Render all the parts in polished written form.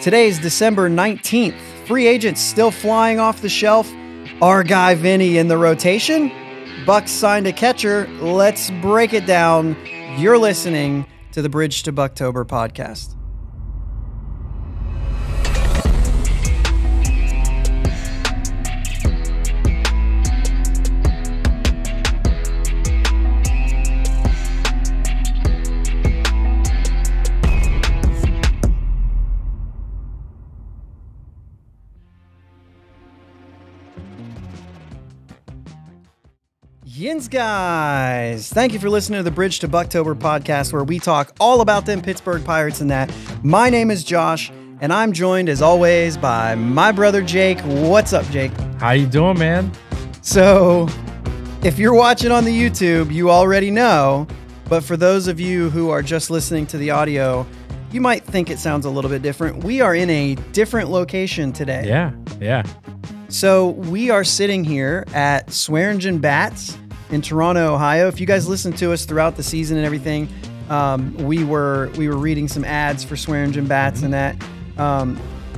Today's December 19th. Free agents still flying off the shelf. Our guy Vinny in the rotation. Bucks signed a catcher. Let's break it down. You're listening to the Bridge to Buctober podcast. Yins guys, thank you for listening to the Bridge to Buctober podcast, where we talk all about them Pittsburgh Pirates and that. My name is Josh, and I'm joined as always by my brother Jake. What's up, Jake? How you doing, man? So, if you're watching on the YouTube, you already know, but for those of you who are just listening to the audio, you might think it sounds a little bit different. We are in a different location today. Yeah. So we are sitting here at Swearingen Bats in Toronto, Ohio. If you guys listen to us throughout the season and everything, we were reading some ads for Swearingen Bats and that.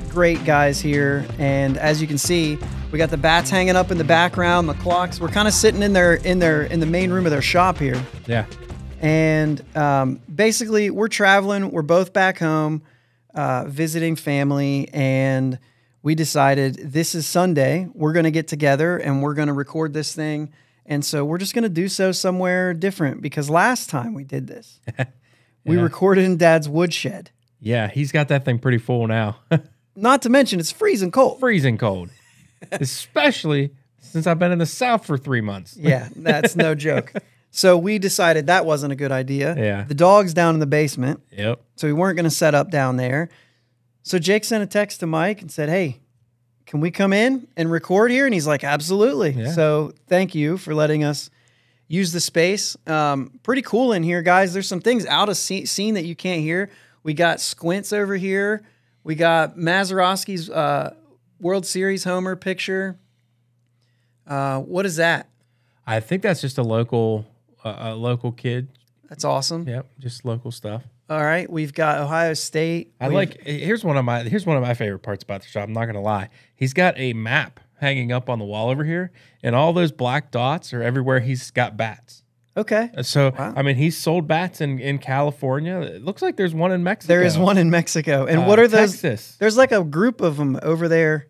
Great guys here, and as you can see, we got the bats hanging up in the background, the clocks. We're kind of sitting in the main room of their shop here. Yeah. And basically, we're traveling. We're both back home, visiting family, and we decided this is Sunday. We're going to get together and we're going to record this thing. And so we're just going to do so somewhere different, because last time we did this, we recorded in Dad's woodshed. Yeah, he's got that thing pretty full now. Not to mention it's freezing cold. Freezing cold. Especially since I've been in the South for 3 months. Yeah, that's no joke. So we decided that wasn't a good idea. Yeah. The dog's down in the basement. Yep. So we weren't going to set up down there. So Jake sent a text to Mike and said, hey, can we come in and record here? And he's like, absolutely. Yeah. So thank you for letting us use the space. Pretty cool in here, guys. There's some things out of scene that you can't hear. We got Squints over here. We got Mazeroski's World Series homer picture. What is that? I think that's just a local kid. That's awesome. Yep, just local stuff. All right, we've got Ohio State. Here's one of my favorite parts about the shop. I'm not gonna lie. He's got a map hanging up on the wall over here, and all those black dots are everywhere he's got bats. Okay. So wow. I mean, he's sold bats in California. It looks like there's one in Mexico. There is one in Mexico. And what are those? Texas. There's like a group of them over there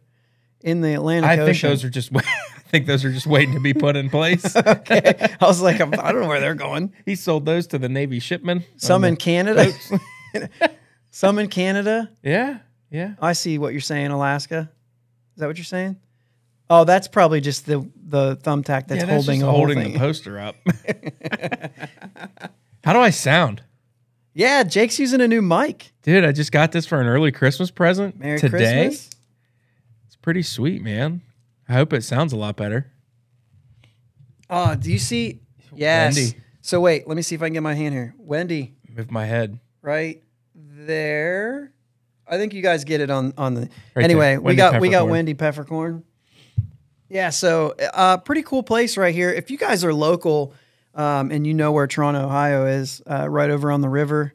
in the Atlantic Ocean. I think those are just waiting to be put in place. Okay. I was like, I don't know where they're going. He sold those to the Navy shipmen. Some in Canada. Some in Canada. Yeah. I see what you're saying, Alaska. Is that what you're saying? Oh, that's probably just the thumbtack that's holding the poster up. How do I sound? Yeah, Jake's using a new mic. Dude, I just got this for an early Christmas present Merry today. Christmas. It's pretty sweet, man. I hope it sounds a lot better. Oh, do you see? Yes. Wendy. So wait, let me see if I can get my hand here. Wendy. Move my head. Right there. I think you guys get it on the. Right anyway, there. we got Wendy Peppercorn. Yeah, so pretty cool place right here. If you guys are local and you know where Toronto, Ohio is, right over on the river.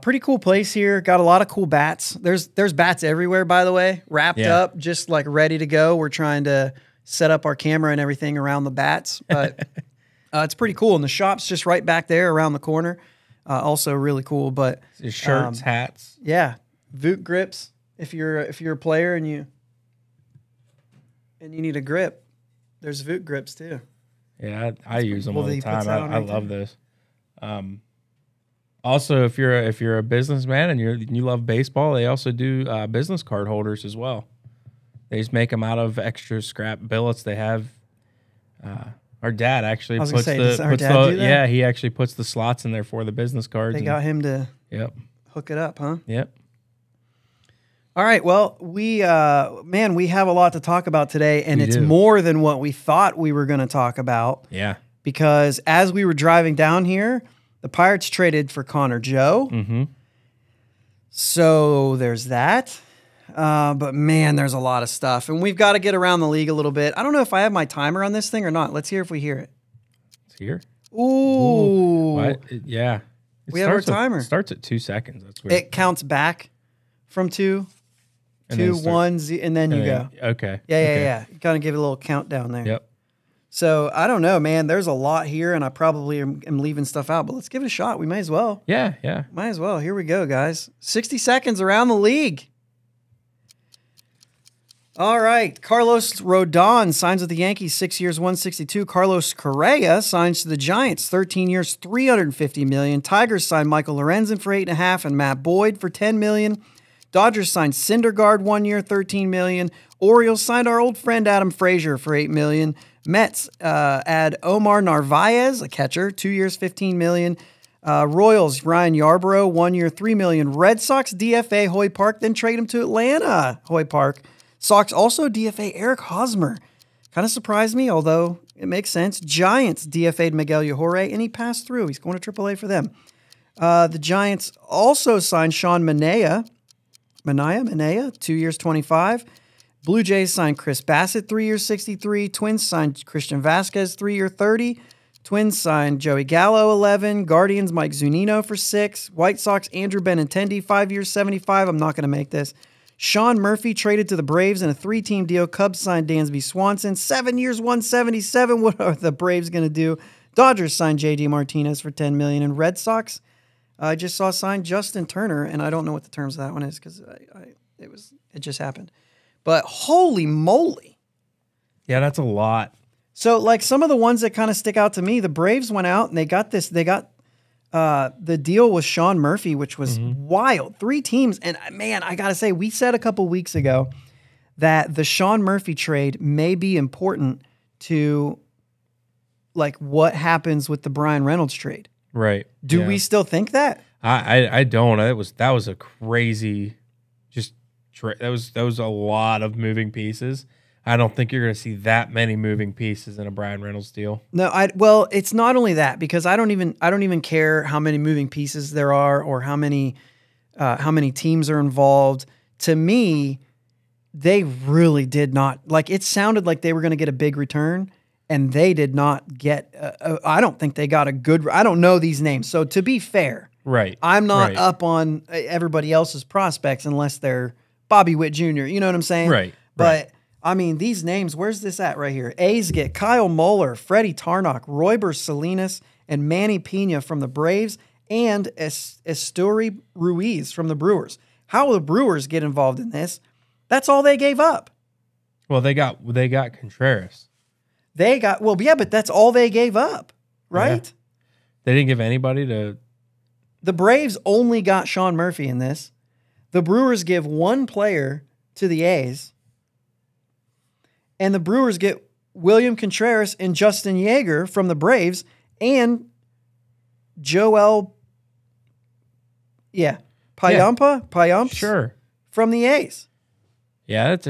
Pretty cool place here. Got a lot of cool bats. There's bats everywhere, by the way, wrapped up, just like ready to go. We're trying to set up our camera and everything around the bats, but it's pretty cool. And the shop's just right back there around the corner. Also really cool. But shirts, hats, yeah, Voot grips. If you're a player and you need a grip, there's Voot grips too. Yeah, I use them all the time. I love those. Also, if you're a businessman and you love baseball, they also do business card holders as well. They just make them out of extra scrap billets they have. Our dad actually puts he actually puts the slots in there for the business cards. They got him to hook it up, huh? Yep. All right. Well, we have a lot to talk about today, and it's more than what we thought we were going to talk about. Yeah. Because as we were driving down here, the Pirates traded for Connor Joe. Mm-hmm. So there's that. But man, there's a lot of stuff, and we've got to get around the league a little bit. I don't know if I have my timer on this thing or not. Let's hear if we hear it. Let's hear. Ooh. Yeah. We have our timer. It starts at 2 seconds. That's weird. It counts back from 2, And 2, then 1, and then you go. Okay. Yeah. You kind of give it a little countdown there. Yep. So I don't know, man. There's a lot here, and I probably am leaving stuff out, but let's give it a shot. We may as well. Yeah. Might as well. Here we go, guys. 60 seconds around the league. All right. Carlos Rodon signs with the Yankees, 6 years, $162. Carlos Correa signs to the Giants, 13 years, $350 million. Tigers signed Michael Lorenzen for $8.5 and Matt Boyd for $10 million. Dodgers signed Syndergaard 1 year, $13 million. Orioles signed our old friend Adam Frazier for $8 million. Mets add Omar Narvaez, a catcher, 2 years, $15 million. Royals, Ryan Yarbrough, 1 year, $3 million. Red Sox DFA Hoy Park, then trade him to Atlanta. Hoy Park. Sox also DFA Eric Hosmer. Kind of surprised me, although it makes sense. Giants DFA'd Miguel Yajure, and he passed through. He's going to AAA for them. The Giants also signed Sean Manaea, 2 years, $25. Blue Jays signed Chris Bassett, 3 years, $63. Twins signed Christian Vasquez, 3 year, $30. Twins signed Joey Gallo, 11. Guardians, Mike Zunino for 6. White Sox, Andrew Benintendi, 5 years, $75. I'm not going to make this. Sean Murphy traded to the Braves in a 3-team deal. Cubs signed Dansby Swanson, 7 years, $177. What are the Braves going to do? Dodgers signed J.D. Martinez for $10 million. And Red Sox, I just saw signed Justin Turner, and I don't know what the terms of that one is because it just happened. But holy moly. Yeah, that's a lot. So, like, some of the ones that kind of stick out to me, the Braves went out and they got the deal with Sean Murphy, which was wild. 3 teams. And, man, I got to say, we said a couple weeks ago that the Sean Murphy trade may be important to, like, what happens with the Brian Reynolds trade. Right. Do we still think that? I don't. That was a crazy, that was a lot of moving pieces. I don't think you're going to see that many moving pieces in a Brian Reynolds deal. No, well, it's not only that, because I don't even care how many moving pieces there are or how many teams are involved. To me, they really did not, like, it sounded like they were going to get a big return, and they did not get. I don't think they got a good. I don't know these names, so to be fair, right, I'm not up on everybody else's prospects unless they're Bobby Witt Jr. You know what I'm saying? Right. But I mean, these names, where's this at right here? A's get Kyle Muller, Freddie Tarnok, Royber Salinas, and Manny Pena from the Braves, and Esteury Ruiz from the Brewers. How will the Brewers get involved in this? That's all they gave up. Well, they got Contreras. But that's all they gave up, right? Yeah. They didn't give anybody to. The Braves only got Sean Murphy in this. The Brewers give one player to the A's. And the Brewers get William Contreras and Justin Yeager from the Braves and Joel Payampa Sure. from the A's. Yeah, that's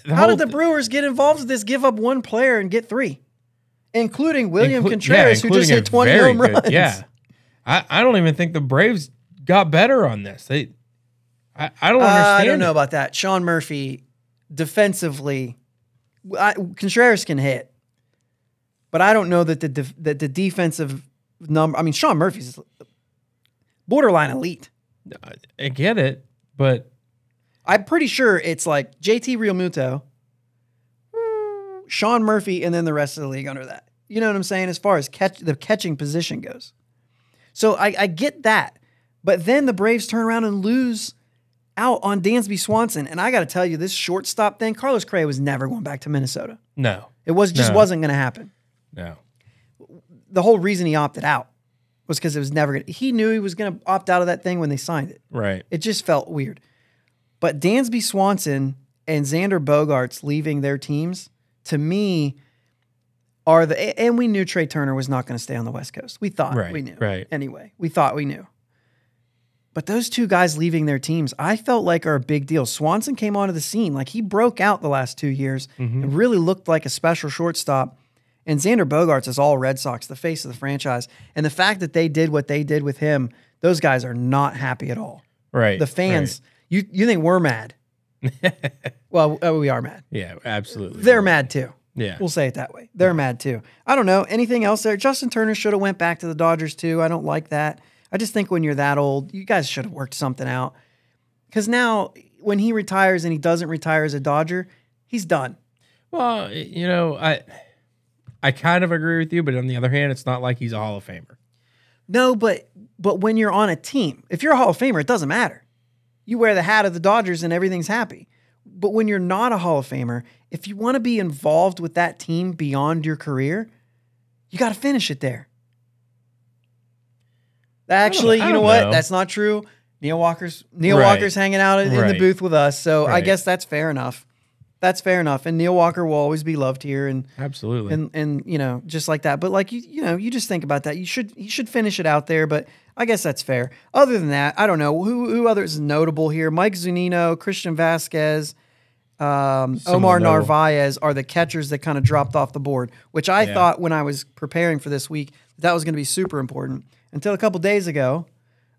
How did the Brewers get involved with this? Give up one player and get 3, including William Contreras, who just hit 20 home runs. Yeah, I don't even think the Braves got better on this. I don't understand. I don't know about that. Sean Murphy, defensively, Contreras can hit, but I don't know that the defensive number. I mean, Sean Murphy's borderline elite. I get it, but I'm pretty sure it's like JT Realmuto, Sean Murphy, and then the rest of the league under that. You know what I'm saying? As far as the catching position goes. So I get that. But then the Braves turn around and lose out on Dansby Swanson. And I got to tell you, this shortstop thing, Carlos Correa was never going back to Minnesota. No. It wasn't going to happen. No. The whole reason he opted out was because it was never going to. He knew he was going to opt out of that thing when they signed it. Right. It just felt weird. But Dansby Swanson and Xander Bogaerts leaving their teams, to me, and we knew Trey Turner was not going to stay on the West Coast. We thought we knew. Right. Anyway, we thought we knew. But those two guys leaving their teams, I felt like are a big deal. Swanson came onto the scene. Like, he broke out the last 2 years and really looked like a special shortstop. And Xander Bogaerts is all Red Sox, the face of the franchise. And the fact that they did what they did with him, those guys are not happy at all. Right. The fans, you think we're mad. Well, we are mad. Yeah, absolutely. They're mad too. Yeah. We'll say it that way. They're mad too. I don't know. Anything else there? Justin Turner should have went back to the Dodgers too. I don't like that. I just think when you're that old, you guys should have worked something out. Because now when he retires and he doesn't retire as a Dodger, he's done. Well, you know, I kind of agree with you, but on the other hand, it's not like he's a Hall of Famer. No, but when you're on a team, if you're a Hall of Famer, it doesn't matter. You wear the hat of the Dodgers and everything's happy. But when you're not a Hall of Famer, if you want to be involved with that team beyond your career, you got to finish it there. Actually, you know what? That's not true. Neil Walker's hanging out in the booth with us, so I guess that's fair enough. That's fair enough. And Neil Walker will always be loved here, and absolutely, and you know, just like that. But like you just think about that. He should finish it out there. But I guess that's fair. Other than that, I don't know who others is notable here. Mike Zunino, Christian Vasquez, Omar Narvaez are the catchers that kind of dropped off the board, which I thought when I was preparing for this week that was going to be super important until a couple days ago.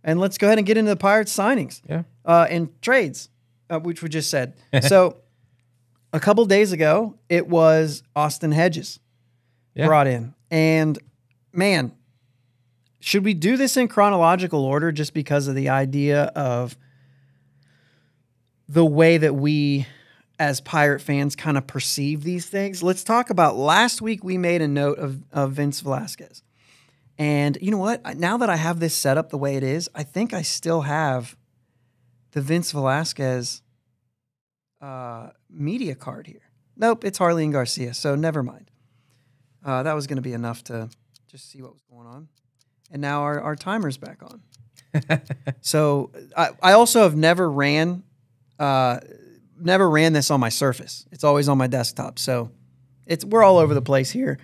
And let's go ahead and get into the Pirates signings and trades, which we just said. So a couple days ago, it was Austin Hedges brought in. And, man, should we do this in chronological order just because of the idea of the way that we as Pirate fans kind of perceive these things? Let's talk about last week we made a note of Vince Velasquez. And you know what? Now that I have this set up the way it is, I think I still have the Vince Velasquez media card here. Nope, it's Harley and Garcia, so never mind. That was going to be enough to just see what was going on. And now our timer's back on. So I also have never ran this on my Surface. It's always on my desktop. So we're all over the place here,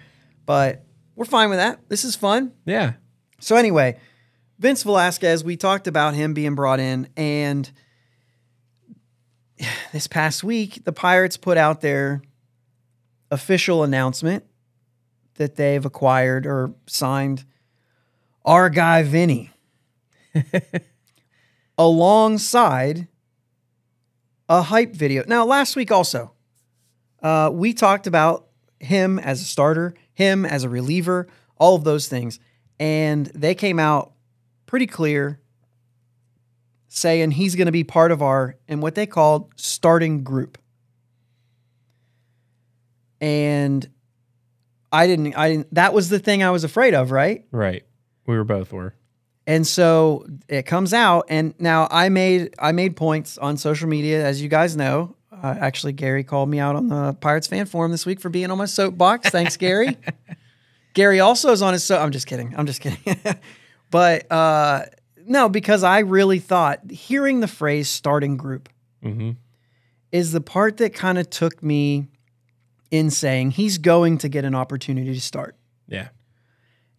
but we're fine with that. This is fun. Yeah. So anyway, Vince Velasquez, we talked about him being brought in, and this past week, the Pirates put out their official announcement that they've acquired or signed our guy Vinny alongside a hype video. Now, last week also, we talked about him as a starter, him as a reliever, all of those things. And they came out pretty clear saying he's going to be part of in what they called starting group. And I didn't, that was the thing I was afraid of, right? Right. We were. And so it comes out, and now I made points on social media, as you guys know. Actually, Gary called me out on the Pirates fan forum this week for being on my soapbox. Thanks, Gary. Gary also is on his I'm just kidding. But no, because I really thought hearing the phrase starting group is the part that kind of took me in saying he's going to get an opportunity to start. Yeah.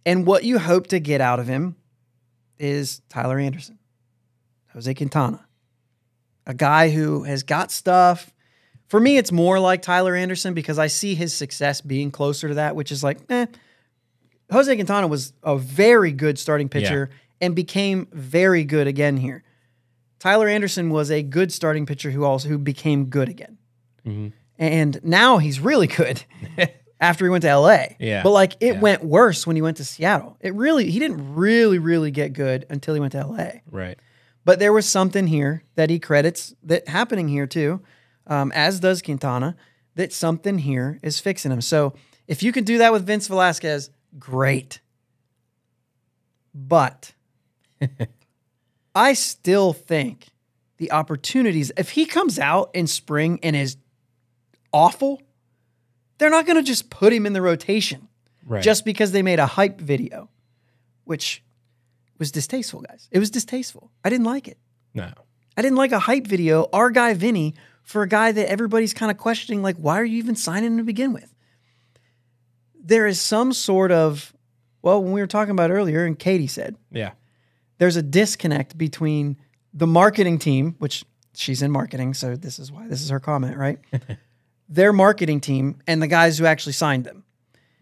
And what you hope to get out of him is Tyler Anderson, Jose Quintana, a guy who has got stuff. For me, it's more like Tyler Anderson because I see his success being closer to that, which is like, Jose Quintana was a very good starting pitcher and became very good again here. Tyler Anderson was a good starting pitcher who became good again. Mm-hmm. And now he's really good after he went to LA. Yeah. But like it went worse when he went to Seattle. He didn't really get good until he went to LA. Right. But there was something here that he credits that happening here too, as does Quintana, that something here is fixing him. So if you can do that with Vince Velasquez, great. But I still think the opportunities, if he comes out in spring and is awful, they're not going to just put him in the rotation just because they made a hype video, which was distasteful, guys. It was distasteful. I didn't like it. No. I didn't like a hype video, our guy Vinny, for a guy that everybody's kind of questioning, like, why are you even signing to begin with? There is some sort of, well, when we were talking about earlier, and Katie said, there's a disconnect between the marketing team, which she's in marketing, so this is why this is her comment, right? Their marketing team and the guys who actually signed them.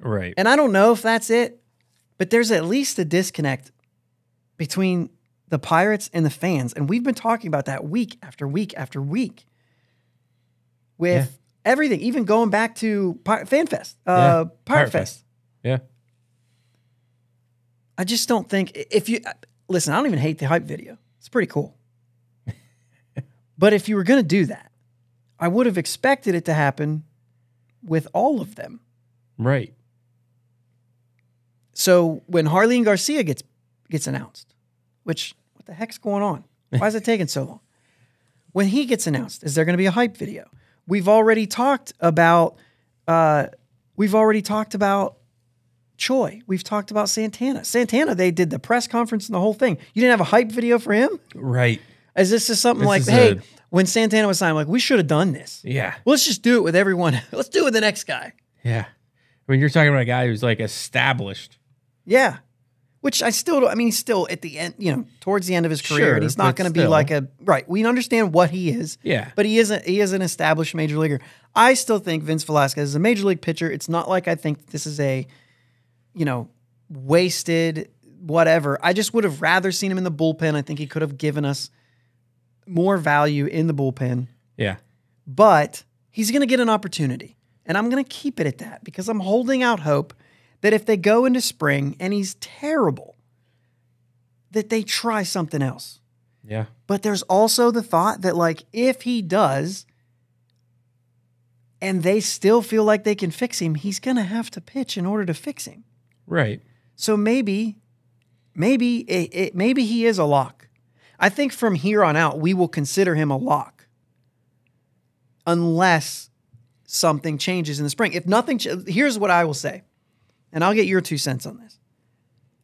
Right. And I don't know if that's it, but there's at least a disconnect between the Pirates and the fans. And we've been talking about that week after week after week with everything, even going back to FanFest, Pirate Fest. Yeah. I just don't think, listen, I don't even hate the hype video. It's pretty cool. But if you were going to do that, I would have expected it to happen with all of them. Right. So when Harleen Garcia gets announced, which, what the heck's going on? Why is it taking so long? When he gets announced, is there going to be a hype video? We've already talked about Choi. We've talked about Santana. Santana, they did the press conference and the whole thing. You didn't have a hype video for him? Right. Is this just something like, hey, when Santana was signed, like, we should have done this. Yeah. Well, let's just do it with everyone. Let's do it with the next guy. Yeah. I mean, you're talking about a guy who's like established. Yeah. Which I still don't, I mean, he's still at the end, you know, towards the end of his career. Sure, and he's not going to be like a, right. We understand what he is. Yeah. But he is an established major leaguer. I still think Vince Velasquez is a major league pitcher. It's not like I think this is a, you know, wasted whatever. I just would have rather seen him in the bullpen. I think he could have given us more value in the bullpen. Yeah. But he's going to get an opportunity. And I'm going to keep it at that because I'm holding out hope that if they go into spring and he's terrible, that they try something else. Yeah. But there's also the thought that, like, if he does and they still feel like they can fix him, he's going to have to pitch in order to fix him. Right. So maybe he is a lock. I think from here on out, we will consider him a lock unless something changes in the spring. If nothing, here's what I will say, and I'll get your 2 cents on this,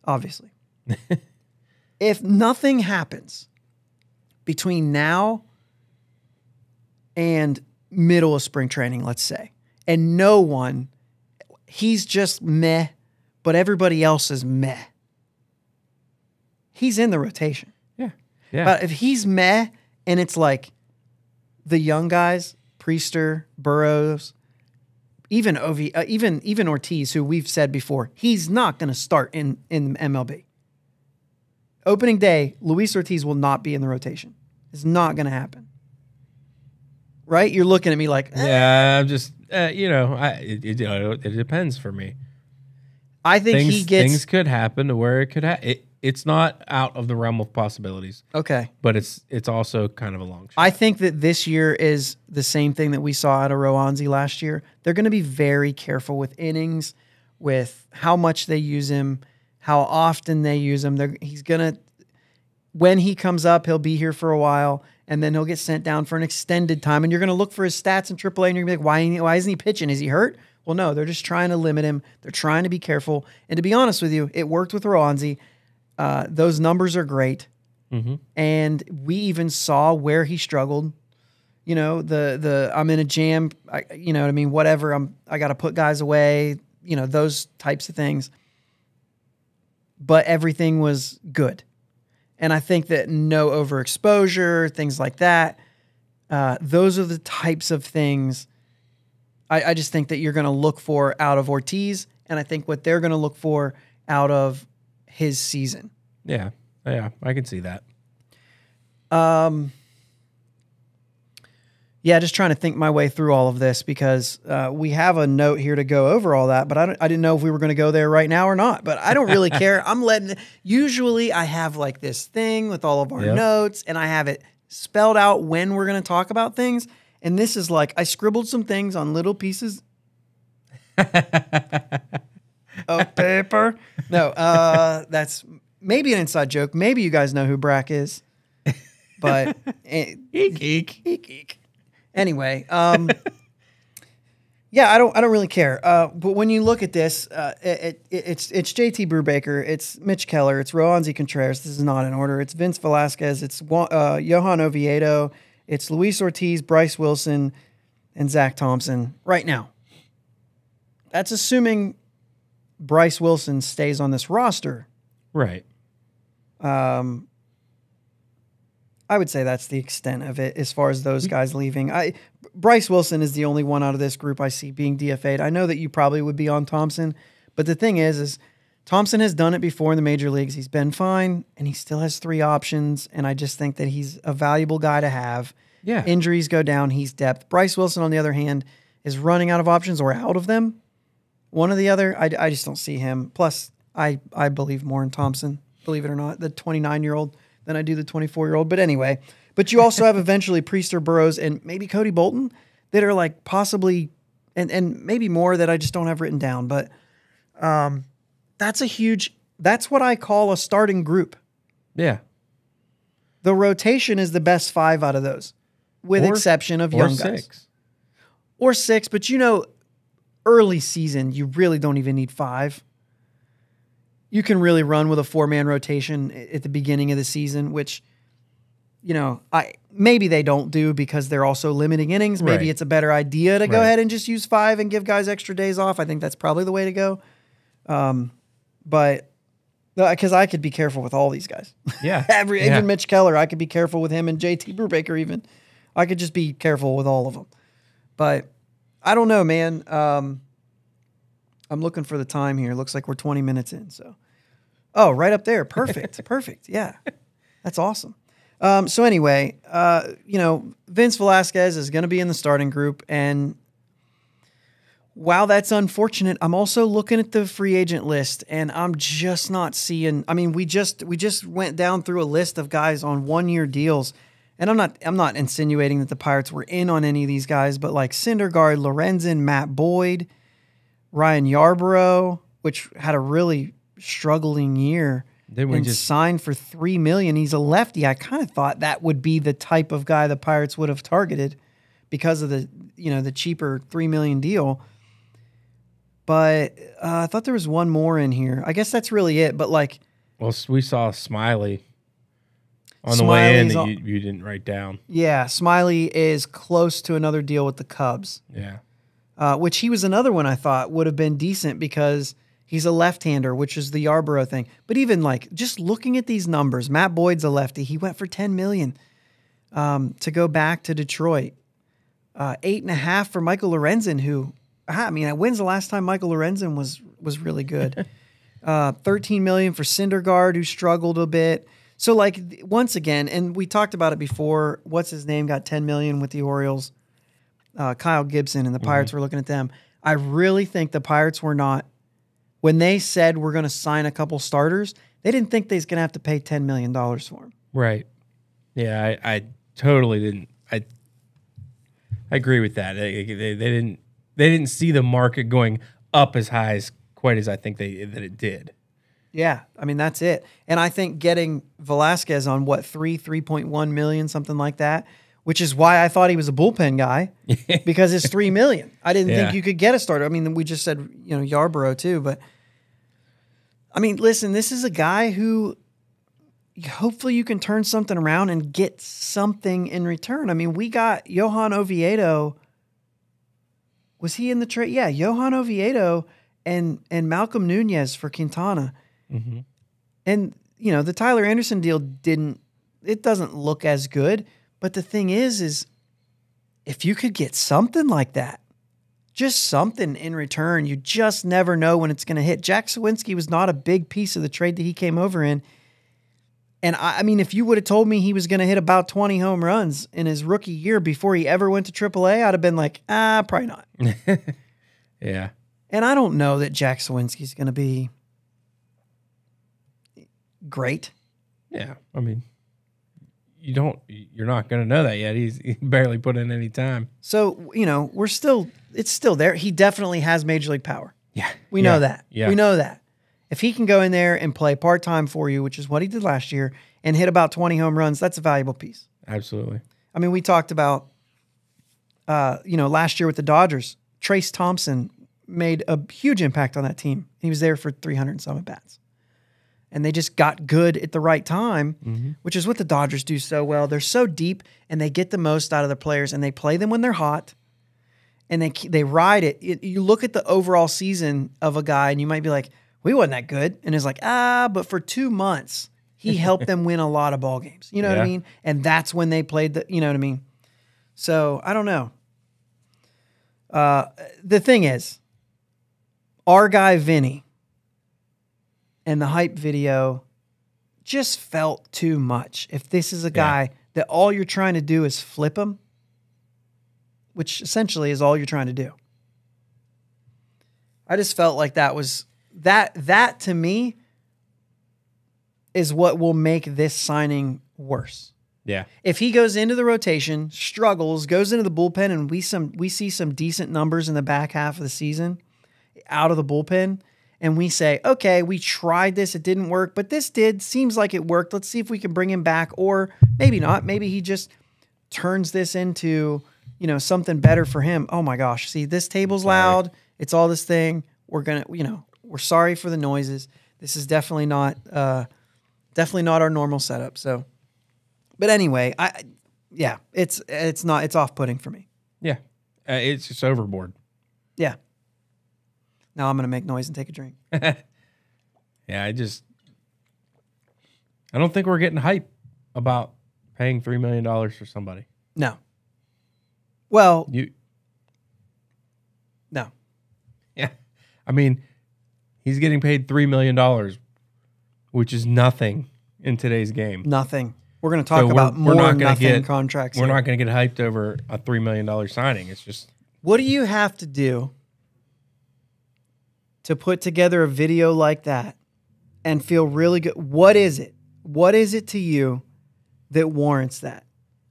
obviously. If nothing happens between now and middle of spring training, let's say, and he's just meh, but everybody else is meh, he's in the rotation. Yeah. Yeah. But if he's meh and it's like the young guys, Priester, Burrows, even Ortiz, who we've said before, he's not going to start in MLB. Opening day, Luis Ortiz will not be in the rotation. It's not going to happen. Right? You're looking at me like, yeah, I'm just, it depends for me. I think things could happen to where it could happen. It's not out of the realm of possibilities. Okay. But it's also kind of a long shot. I think that this year is the same thing that we saw out of Roanzi last year. They're going to be very careful with innings, with how much they use him, how often they use him. When he comes up, he'll be here for a while, and then he'll get sent down for an extended time. And you're going to look for his stats in AAA, and you're going to be like, why isn't he pitching? Is he hurt? Well, no, they're just trying to limit him. They're trying to be careful. And to be honest with you, it worked with Roanzi. Those numbers are great. Mm-hmm. And we even saw where he struggled. You know, I'm in a jam, you know what I mean? Whatever, I got to put guys away, you know, those types of things. But everything was good. And I think that no overexposure, things like that, those are the types of things I just think that you're going to look for out of Ortiz. And I think what they're going to look for out of his season. Yeah, I can see that. Yeah, just trying to think my way through all of this because we have a note here to go over all that, but I didn't know if we were going to go there right now or not. But I don't really care. Usually I have like this thing with all of our notes, and I have it spelled out when we're going to talk about things. And this is like I scribbled some things on little pieces of paper. No, that's maybe an inside joke. Maybe you guys know who Brack is, but eek. Anyway, yeah, I don't really care. But when you look at this, it's JT Brubaker, it's Mitch Keller, it's Roanzi Contreras. This is not in order. It's Vince Velasquez, it's Johan Oviedo, it's Luis Ortiz, Bryce Wilson, and Zach Thompson right now. That's assuming Bryce Wilson stays on this roster. Right. I would say that's the extent of it as far as those guys leaving. Bryce Wilson is the only one out of this group I see being DFA'd. I know that you probably would be on Thompson, but the thing is Thompson has done it before in the major leagues. He's been fine, and he still has 3 options, and I just think that he's a valuable guy to have. Yeah. Injuries go down, he's depth. Bryce Wilson, on the other hand, is running out of options or out of them. One or the other, I just don't see him. Plus, I believe more in Thompson, believe it or not, the 29-year-old, than I do the 24-year-old. But anyway, But you also have eventually Priester, Burrows, and maybe Cody Bolton that are like possibly, and maybe more that I just don't have written down. But that's what I call a starting group. Yeah. The rotation is the best 5 out of those, with exception of young guys. 6. Or 6, but early season, you really don't even need 5. You can really run with a 4-man rotation at the beginning of the season, which, maybe they don't do because they're also limiting innings. Maybe it's a better idea to go ahead and just use 5 and give guys extra days off. I think that's probably the way to go. But because I could be careful with all these guys. Yeah. Even Mitch Keller, I could be careful with him, and JT Brubaker even. I could just be careful with all of them. But I don't know, man. I'm looking for the time here. Looks like we're 20 minutes in. So, right up there. Perfect. Perfect. Yeah. That's awesome. So anyway, Vince Velasquez is going to be in the starting group. And while that's unfortunate, I'm also looking at the free agent list, and I'm just not seeing. I mean, we just went down through a list of guys on 1-year deals. And I'm not insinuating that the Pirates were in on any of these guys, but like Syndergaard, Lorenzen, Matt Boyd, Ryan Yarbrough, which had a really struggling year, signed for $3 million. He's a lefty. I kind of thought that would be the type of guy the Pirates would have targeted because of the cheaper $3 million deal. But I thought there was one more in here. I guess that's really it. But we saw Smiley on the way in that you didn't write down. Yeah, Smiley is close to another deal with the Cubs. Yeah. Which he was another one I thought would have been decent because he's a left-hander, which is the Yarbrough thing. But even just looking at these numbers, Matt Boyd's a lefty. He went for $10 million to go back to Detroit. 8.5 for Michael Lorenzen, who, when's the last time Michael Lorenzen was really good? $13 million for Syndergaard, who struggled a bit. So once again, and we talked about it before, what's his name got $10 million with the Orioles. Kyle Gibson, and the Pirates were looking at them. I really think the Pirates were not, when they said we're going to sign a couple starters, they didn't think they was going to have to pay $10 million for them. Right. Yeah, I totally didn't. I agree with that. They didn't see the market going up as high as quite as I think that it did. Yeah, that's it. And I think getting Velasquez on 3.1 million, something like that, which is why I thought he was a bullpen guy, because it's $3 million. I didn't think you could get a starter. We just said, Yarbrough too, but listen, this is a guy who hopefully you can turn something around and get something in return. We got Johan Oviedo. Was he in the trade? Yeah, Johan Oviedo and Malcolm Nunez for Quintana. Mm-hmm. And, the Tyler Anderson deal doesn't look as good. But the thing is if you could get something like that, just something in return, you just never know when it's going to hit. Jack Sawinski was not a big piece of the trade that he came over in. And if you would have told me he was going to hit about 20 home runs in his rookie year before he ever went to AAA, I'd have been like, probably not. Yeah. And I don't know that Jack Sawinski's going to be great. Yeah. You're not going to know that yet. He barely put in any time. So, it's still there. He definitely has major league power. Yeah. We know that. Yeah. We know that. If he can go in there and play part-time for you, which is what he did last year, and hit about 20 home runs, that's a valuable piece. Absolutely. We talked about, last year with the Dodgers, Trace Thompson made a huge impact on that team. He was there for 300 and some at-bats. And they just got good at the right time, which is what the Dodgers do so well. They're so deep, and they get the most out of their players, and they play them when they're hot, and they ride it. You look at the overall season of a guy, and you might be like, we wasn't that good. And it's like, but for 2 months, he helped them win a lot of ball games. You know what I mean? And that's when they played you know what I mean? So, I don't know. The thing is, our guy Vinny, and the hype video just felt too much. If this is a guy that all you're trying to do is flip him, which essentially is all you're trying to do. I just felt like that was that to me is what will make this signing worse. Yeah. If he goes into the rotation, struggles, goes into the bullpen, and we see some decent numbers in the back half of the season out of the bullpen, and we say, okay, we tried this, it didn't work, but this seems like it worked. Let's see if we can bring him back, or maybe not. Maybe he just turns this into, something better for him. Oh my gosh. See, this table's loud. It's all this thing. We're sorry for the noises. This is definitely not our normal setup. So, but anyway, it's off-putting for me. Yeah. It's just overboard. Yeah. Now I'm going to make noise and take a drink. Yeah. I don't think we're getting hype about paying $3 million for somebody. No. Well, no. Yeah. I mean, he's getting paid $3 million, which is nothing in today's game. Nothing. We're going to talk about more nothing contracts. We're not going to get hyped over a $3 million signing. It's just. What do you have to do to put together a video like that and feel really good? What is it? What is it to you that warrants that?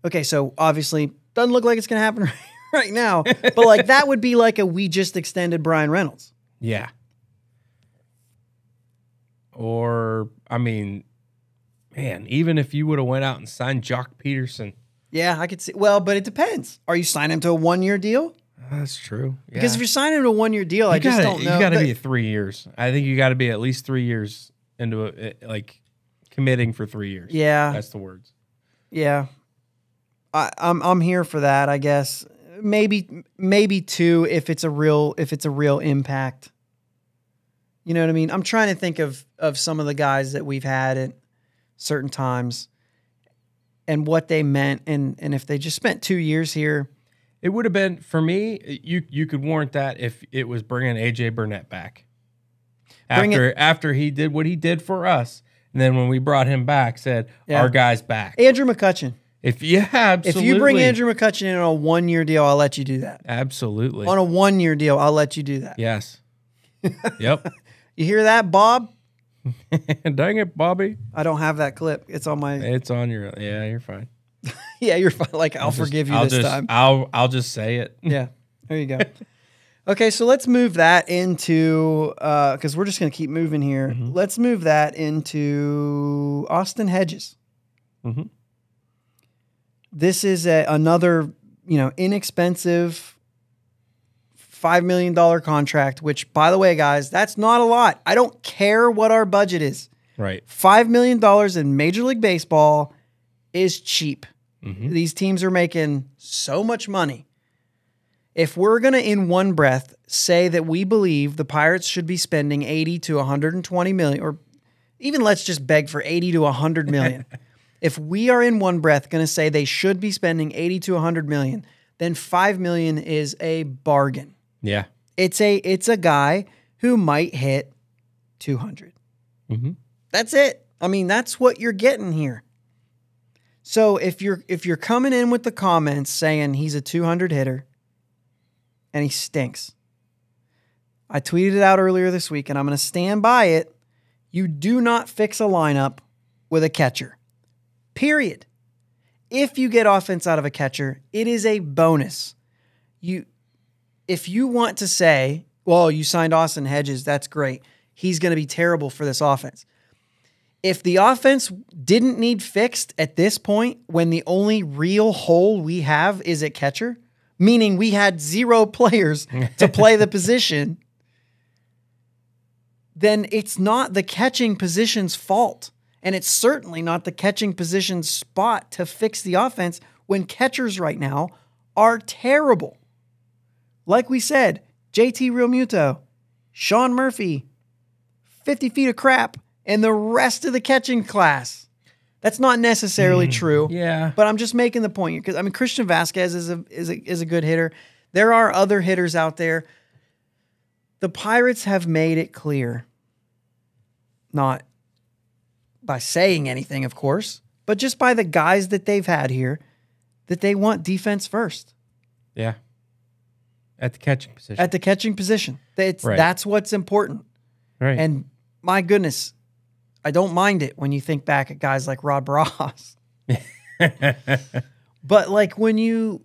Okay, so obviously doesn't look like it's going to happen right now, but like that would be like we just extended Brian Reynolds. Yeah. Or, I mean, man, even if you would have went out and signed Jock Peterson. Yeah, I could see. Well, but it depends. Are you signing him to a 1-year deal? That's true. Yeah. Because if you're signing him to a 1-year deal, I just don't know. You got to be at 3 years. I think you got to be at least 3 years into it, like committing for 3 years. Yeah. That's the words. Yeah. I'm here for that, I guess. Maybe 2 if it's a real impact. You know what I mean? I'm trying to think of some of the guys that we've had at certain times and what they meant, and if they just spent 2 years here. It would have been, for me, you could warrant that if it was bringing A.J. Burnett back. After he did what he did for us, and then when we brought him back, said, our guy's back. Andrew McCutchen. Absolutely. If you bring Andrew McCutchen in on a 1-year deal, I'll let you do that. Absolutely. On a 1-year deal, I'll let you do that. Yes. Yep. You hear that, Bob? Dang it, Bobby. I don't have that clip. It's on my... It's on your... Yeah, you're fine. Yeah, you're fine. Like, I'll forgive you this time. I'll just say it. Yeah. There you go. Okay, so let's move that into... because we're just going to keep moving here. Mm-hmm. Let's move that into Austin Hedges. Mm-hmm. This is another, inexpensive $5 million contract, which, by the way, guys, that's not a lot. I don't care what our budget is. Right. $5 million in Major League Baseball is cheap. Mm-hmm. These teams are making so much money. If we're going to, in one breath, say that we believe the Pirates should be spending 80 to 120 million, or even let's just beg for 80 to 100 million. If we are in one breath going to say they should be spending 80 to 100 million, then 5 million is a bargain. Yeah. It's a guy who might hit 200. Mm-hmm. That's it. I mean, that's what you're getting here. So if you're coming in with the comments saying he's a 200 hitter and he stinks, I tweeted it out earlier this week and I'm going to stand by it. You do not fix a lineup with a catcher. Period. If you get offense out of a catcher, it is a bonus. If you want to say, well, you signed Austin Hedges, that's great. He's going to be terrible for this offense. If the offense didn't need fixed at this point, when the only real hole we have is at catcher, meaning we had 0 players to play the position, then it's not the catching position's fault. And it's certainly not the catching position's spot to fix the offense when catchers right now are terrible. Like we said, JT Realmuto, Sean Murphy, 50 feet of crap, and the rest of the catching class. That's not necessarily true. Yeah. But I'm just making the point because Christian Vasquez is a good hitter. There are other hitters out there. The Pirates have made it clear, not by saying anything, of course, but just by the guys that they've had here, that they want defense first. Yeah. At the catching position. At the catching position. That's what's important. Right. And my goodness, I don't mind it when you think back at guys like Rod Ross. But like when you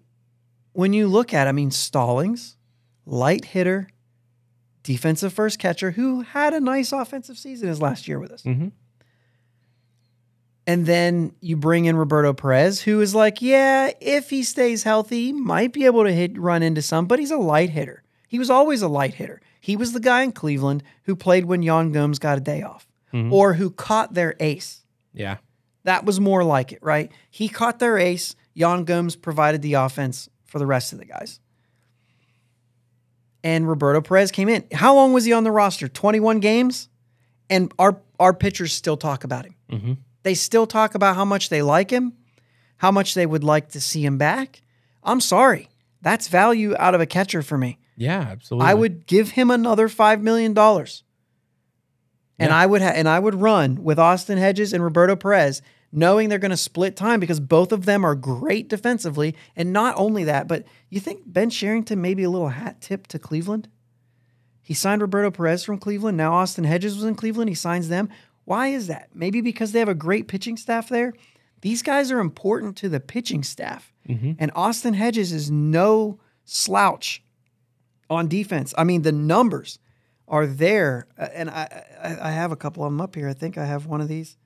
look at, I mean, Stallings, light hitter, defensive first catcher who had a nice offensive season his last year with us. Mm-hmm. And then you bring in Roberto Perez, who is like, yeah, if he stays healthy, he might be able to run into some, but he's a light hitter. He was always a light hitter. He was the guy in Cleveland who played when Jan Gomes got a day off, or who caught their ace. Yeah. That was more like it, right? He caught their ace. Jan Gomes provided the offense for the rest of the guys. And Roberto Perez came in. How long was he on the roster? 21 games? And our pitchers still talk about him. Mm-hmm. They still talk about how much they like him, how much they would like to see him back. I'm sorry. That's value out of a catcher for me. Yeah, absolutely. I would give him another $5 million. And I would run with Austin Hedges and Roberto Perez, knowing they're going to split time because both of them are great defensively. And not only that, but you think Ben Cherington maybe a little hat tip to Cleveland? He signed Roberto Perez from Cleveland. Now Austin Hedges was in Cleveland. He signs them. Why is that? Maybe because they have a great pitching staff there. These guys are important to the pitching staff. Mm-hmm. And Austin Hedges is no slouch on defense. I mean, the numbers are there. And I have a couple of them up here. I think I have one of these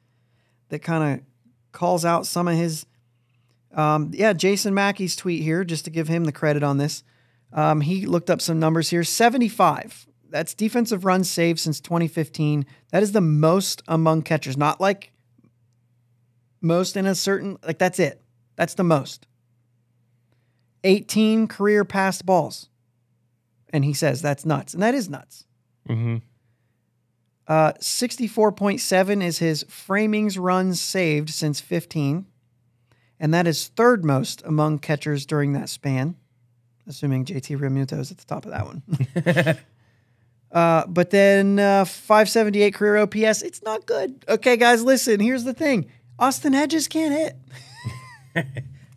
that kind of calls out some of his, Jason Mackey's tweet here, just to give him the credit on this. He looked up some numbers here. 75. That's defensive runs saved since 2015. That is the most among catchers. Not like most in a certain, like that's it. That's the most. 18 career passed balls. And he says that's nuts. And that is nuts. Mm-hmm. 64.7 is his framings runs saved since 15. And that is third most among catchers during that span. Assuming JT Realmuto is at the top of that one. But then 578 career OPS. It's not good. Okay, guys, listen. Here's the thing. Austin Hedges can't hit.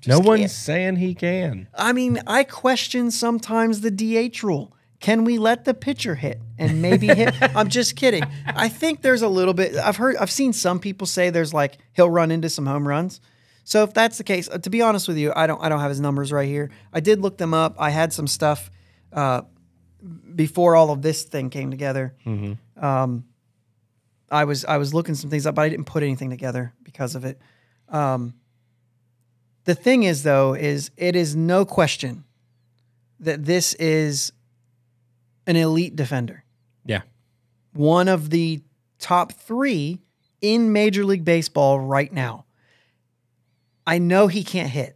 No one's saying he can. I mean, I question sometimes the DH rule. Can we let the pitcher hit and maybe hit? I'm just kidding. I think there's a little bit. I've seen some people say there's like he'll run into some home runs. So if that's the case, to be honest with you, I don't have his numbers right here. I did look them up. I had some stuff before all of this thing came together. Mm-hmm. I was looking some things up, but I didn't put anything together because of it. The thing is, though, it is no question that this is an elite defender. Yeah. One of the top 3 in Major League Baseball right now. I know he can't hit.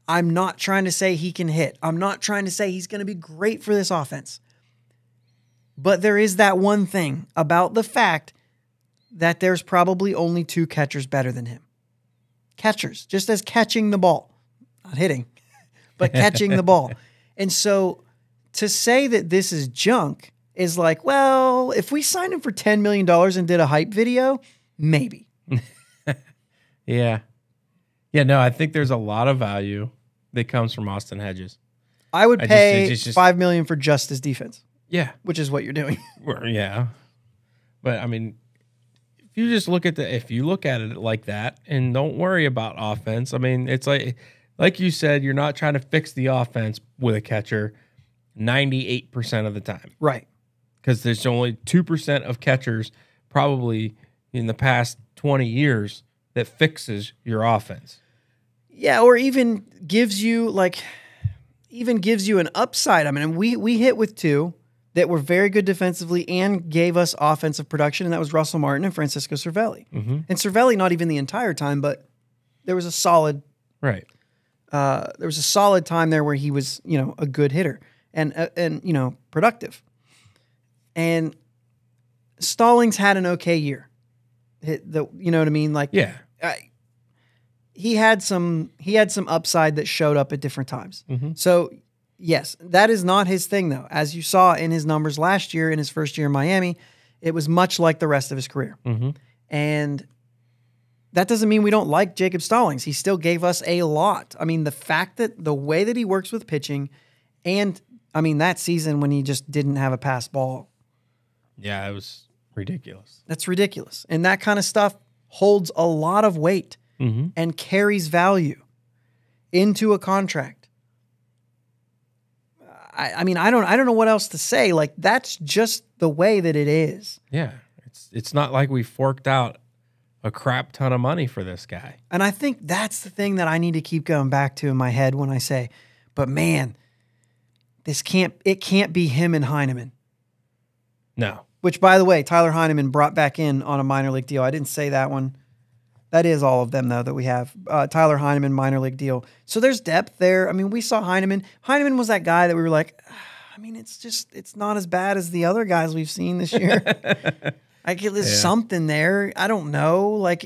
I'm not trying to say he can hit. I'm not trying to say he's going to be great for this offense. But there is that one thing about the fact that there's probably only 2 catchers better than him. Catchers, just as catching the ball. Not hitting, but catching the ball. And so to say that this is junk is like, well, if we signed him for $10 million and did a hype video, maybe. Yeah. Yeah, no, I think there's a lot of value that comes from Austin Hedges. I would pay $5 million for just his defense. Yeah. Which is what you're doing. Yeah. But I mean, if you just look at it like that and don't worry about offense, I mean, it's like you said, you're not trying to fix the offense with a catcher 98% of the time. Right. Because there's only 2% of catchers probably in the past 20 years that fixes your offense. Yeah, or even gives you an upside. I mean, we hit with 2 that were very good defensively and gave us offensive production, and that was Russell Martin and Francisco Cervelli. Mm-hmm. And Cervelli, not even the entire time, but there was a solid there was a solid time there where he was, a good hitter and productive. And Stallings had an okay year. You know what I mean? Like, yeah. He had some upside that showed up at different times. Mm-hmm. So yes, that is not his thing though. As you saw in his numbers last year, in his first year in Miami, it was much like the rest of his career. Mm-hmm. And that doesn't mean we don't like Jacob Stallings. He still gave us a lot. I mean, the way that he works with pitching, and I mean, that season when he just didn't have a pass ball. Yeah, it was ridiculous. That's ridiculous. And that kind of stuff holds a lot of weight. Mm-hmm. And carries value. into a contract. I mean, I don't know what else to say. Like, that's just the way that it is. Yeah. It's not like we forked out a crap ton of money for this guy. And I think that's the thing that I need to keep going back to in my head when I say, but man, it can't be him and Heineman. No. Which, by the way, Tyler Heineman brought back in on a minor league deal. I didn't say that one. That is all of them, though, that we have. Tyler Heineman, minor league deal. So there's depth there. I mean, we saw Heineman. Heineman was that guy that we were like, I mean, it's not as bad as the other guys we've seen this year. There's something there. I don't know.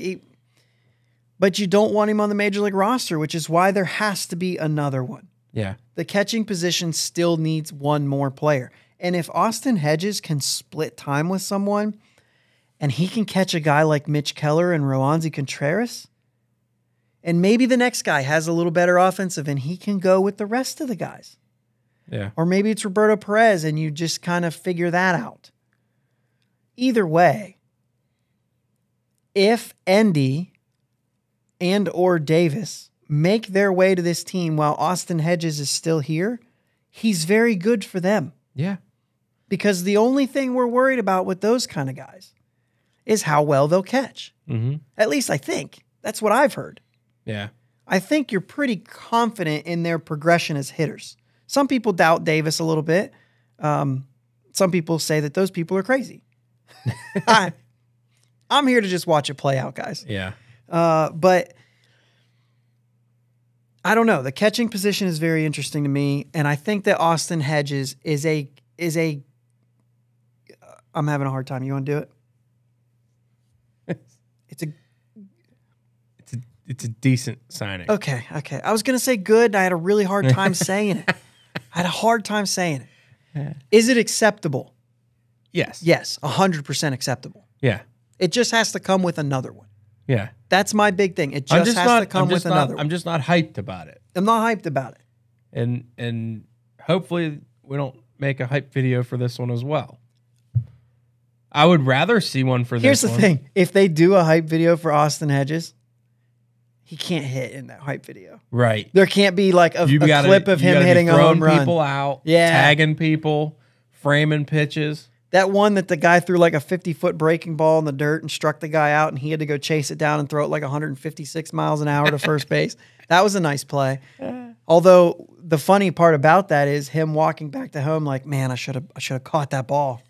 But you don't want him on the major league roster, which is why there has to be another one. Yeah. The catching position still needs one more player. And if Austin Hedges can split time with someone and he can catch a guy like Mitch Keller and Roansy Contreras, and maybe the next guy has a little better offensive and he can go with the rest of the guys. Yeah. Or maybe it's Roberto Perez and you just kind of figure that out. Either way, if Endy and or Davis make their way to this team while Austin Hedges is still here, he's very good for them. Yeah. Because the only thing we're worried about with those kind of guys is how well they'll catch. Mm-hmm. At least I think. That's what I've heard. Yeah. I think you're pretty confident in their progression as hitters. Some people doubt Davis a little bit. Some people say that those people are crazy. I'm here to just watch it play out, guys. Yeah. But I don't know. The catching position is very interesting to me, and I think that Austin Hedges is a. I'm having a hard time. You want to do it? It's a decent signing. Okay. I was gonna say good, and I had a really hard time saying it. Is it acceptable? Yes. Yes, 100% acceptable. Yeah. It just has to come with another one. Yeah. That's my big thing. It just has to come with another one. I'm just not hyped about it. I'm not hyped about it. And hopefully we don't make a hype video for this one as well. I would rather see one for this one. Here's the thing. If they do a hype video for Austin Hedges, he can't hit in that hype video. Right. There can't be like a clip of him hitting a home run. People out, yeah, tagging people, framing pitches. That one that the guy threw like a 50-foot breaking ball in the dirt and struck the guy out, and he had to go chase it down and throw it like 156 miles an hour to first base. That was a nice play. Although the funny part about that is him walking back to home like, man, I should have caught that ball.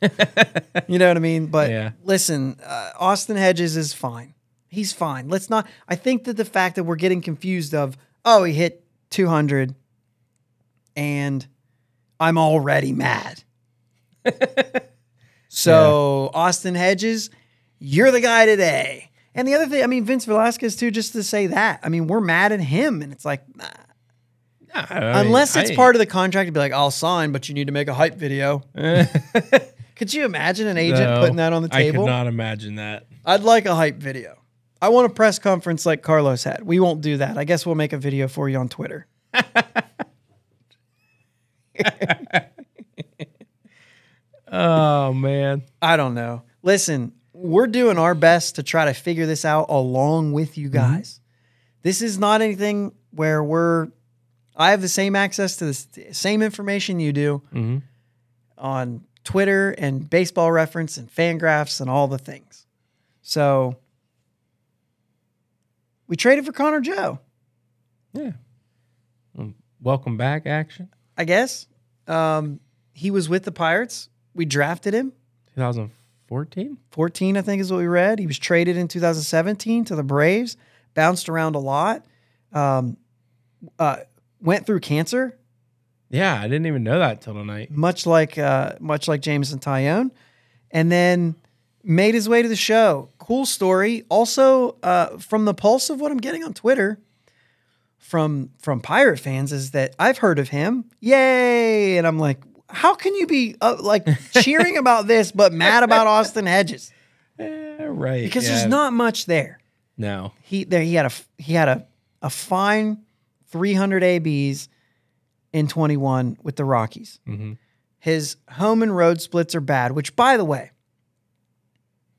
You know what I mean? But listen, Austin Hedges is fine. He's fine. Let's not. I think that the fact that we're getting confused of, oh, he hit 200, and I'm already mad. So Austin Hedges, you're the guy today. And the other thing, I mean, Vince Velasquez too, just to say that. I mean, we're mad at him, and it's like, nah. Unless it's part of the contract to be like, I'll sign, but you need to make a hype video. Could you imagine an agent putting that on the table? I could not imagine that. I'd like a hype video. I want a press conference like Carlos had. We won't do that. I guess we'll make a video for you on Twitter. Oh, man. I don't know. Listen, we're doing our best to try to figure this out along with you guys. Mm-hmm. This is not anything where I have the same access to the same information you do on Twitter and Baseball Reference and Fangraphs and all the things. So we traded for Connor Joe. Yeah. Welcome back, action. I guess. He was with the Pirates. We drafted him. 2014? 14, I think is what we read. He was traded in 2017 to the Braves. Bounced around a lot. Went through cancer. Yeah, I didn't even know that till tonight. Much like Jameson Taillon. And then made his way to the show. Cool story. Also, from the pulse of what I'm getting on Twitter from Pirate fans is that I've heard of him. Yay! And I'm like, how can you be cheering about this but mad about Austin Hedges? Right. Because there's not much there. No. He had a fine 300 ABs in 21 with the Rockies. Mm-hmm. His home and road splits are bad, which, by the way,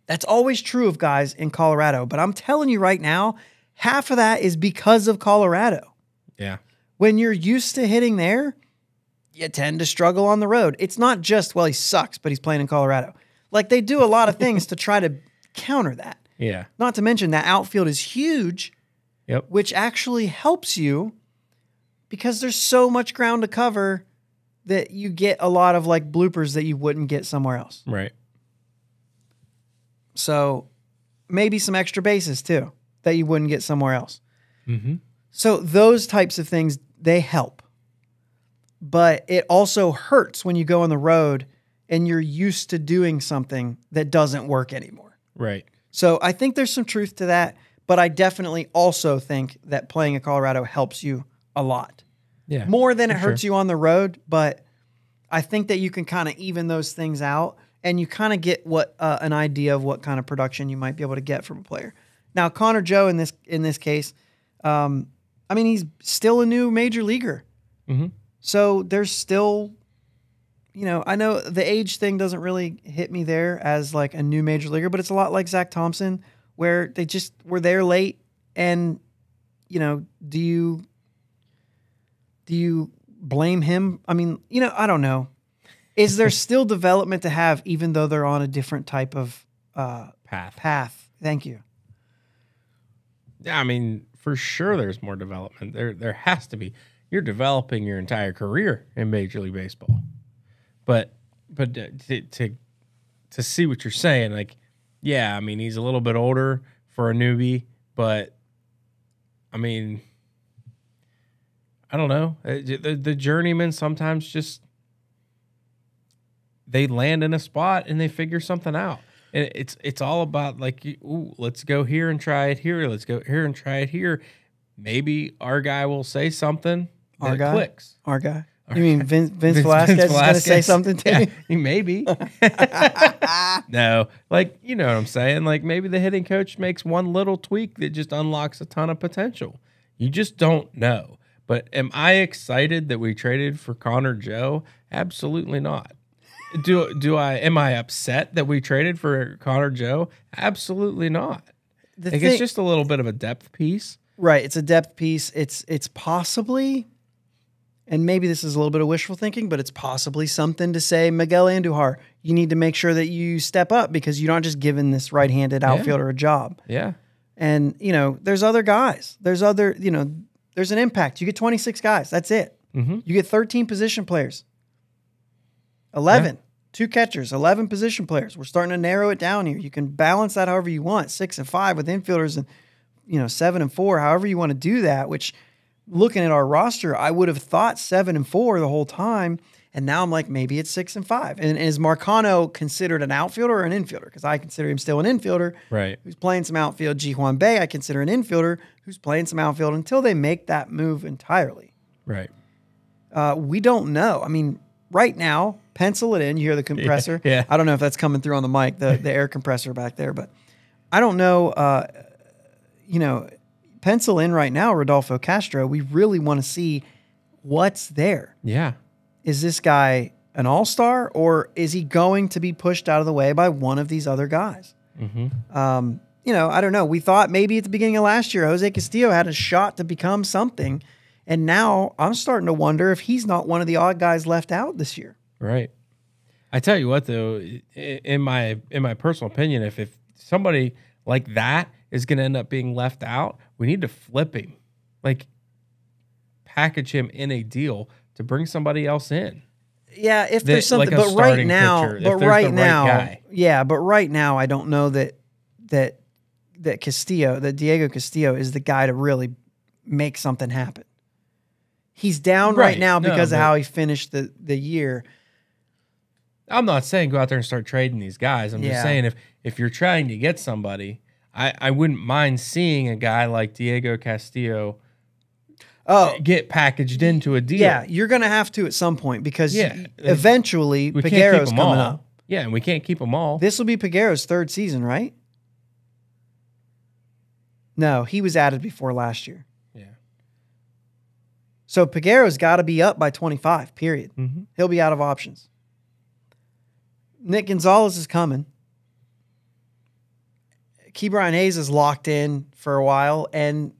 that's always true of guys in Colorado. But I'm telling you right now, half of that is because of Colorado. Yeah. When you're used to hitting there, you tend to struggle on the road. It's not just, well, he sucks, but he's playing in Colorado. Like, they do a lot of things to try to counter that. Yeah. Not to mention that outfield is huge, which actually helps you because there's so much ground to cover that you get a lot of like bloopers that you wouldn't get somewhere else. Right. So maybe some extra bases too that you wouldn't get somewhere else. Mm-hmm. So those types of things, they help. But it also hurts when you go on the road and you're used to doing something that doesn't work anymore. Right. So I think there's some truth to that, but I definitely also think that playing at Colorado helps you a lot. Yeah. More than it hurts you on the road, but I think that you can kind of even those things out and you kind of get what an idea of what kind of production you might be able to get from a player. Now, Connor Joe in this case, I mean, he's still a new major leaguer. Mm-hmm. So there's still, you know, I know the age thing doesn't really hit me there as like a new major leaguer, but it's a lot like Zach Thompson where they just were there late and, you know, do you blame him? I mean, you know, I don't know. Is there still development to have even though they're on a different type of path? Thank you. Yeah, I mean, for sure there's more development. There has to be. You're developing your entire career in Major League Baseball. But to see what you're saying, like, yeah, I mean, he's a little bit older for a newbie, but I mean, I don't know. The journeymen sometimes just they land in a spot and they figure something out. And it's all about like, ooh, let's go here and try it here. Let's go here and try it here. Maybe our guy will say something that clicks. Our guy. You mean Vince Velasquez is going to say something to me? Yeah, maybe. No, like, you know what I'm saying? Like, maybe the hitting coach makes one little tweak that just unlocks a ton of potential. You just don't know. But am I excited that we traded for Connor Joe? Absolutely not. Am I upset that we traded for Connor Joe? Absolutely not. It's just a little bit of a depth piece. Right. It's a depth piece. It's possibly, and maybe this is a little bit of wishful thinking, but it's possibly something to say, Miguel Andujar, you need to make sure that you step up because you're not just giving this right-handed outfielder a job. Yeah. And, you know, there's other guys. There's an impact. You get 26 guys. That's it. Mm-hmm. You get 13 position players. 11. 2 catchers, 11 position players. We're starting to narrow it down here. You can balance that however you want, 6 and 5 with infielders and, you know, 7 and 4, however you want to do that, which looking at our roster, I would have thought 7 and 4 the whole time. And now I'm like, maybe it's 6 and 5. And is Marcano considered an outfielder or an infielder? Because I consider him still an infielder. Right. Who's playing some outfield. Ji-Hwan Bae, I consider an infielder who's playing some outfield until they make that move entirely. Right. We don't know. I mean, right now, pencil it in. You hear the compressor. Yeah. I don't know if that's coming through on the mic, the air compressor back there, but I don't know. You know, pencil in right now, Rodolfo Castro. We really want to see what's there. Yeah. Is this guy an all-star or is he going to be pushed out of the way by one of these other guys? Mm-hmm. You know, I don't know. We thought maybe at the beginning of last year, Jose Castillo had a shot to become something. And now I'm starting to wonder if he's not one of the odd guys left out this year. Right. I tell you what, though, in my personal opinion, if somebody like that is going to end up being left out, we need to flip him, like package him in a deal to bring somebody else in. Yeah, if there's something, like but right now, guy. Yeah, but right now, I don't know that Castillo, that Diego Castillo, is the guy to really make something happen. He's down right now because of how he finished the year. I'm not saying go out there and start trading these guys. I'm just saying if you're trying to get somebody, I wouldn't mind seeing a guy like Diego Castillo get packaged into a deal. Yeah, you're going to have to at some point because eventually Peguero's coming up. Yeah, and we can't keep them all. This will be Peguero's 3rd season, right? No, he was added before last year. Yeah. So Peguero's got to be up by 25, period. Mm-hmm. He'll be out of options. Nick Gonzalez is coming. Key Brian Hayes is locked in for a while, and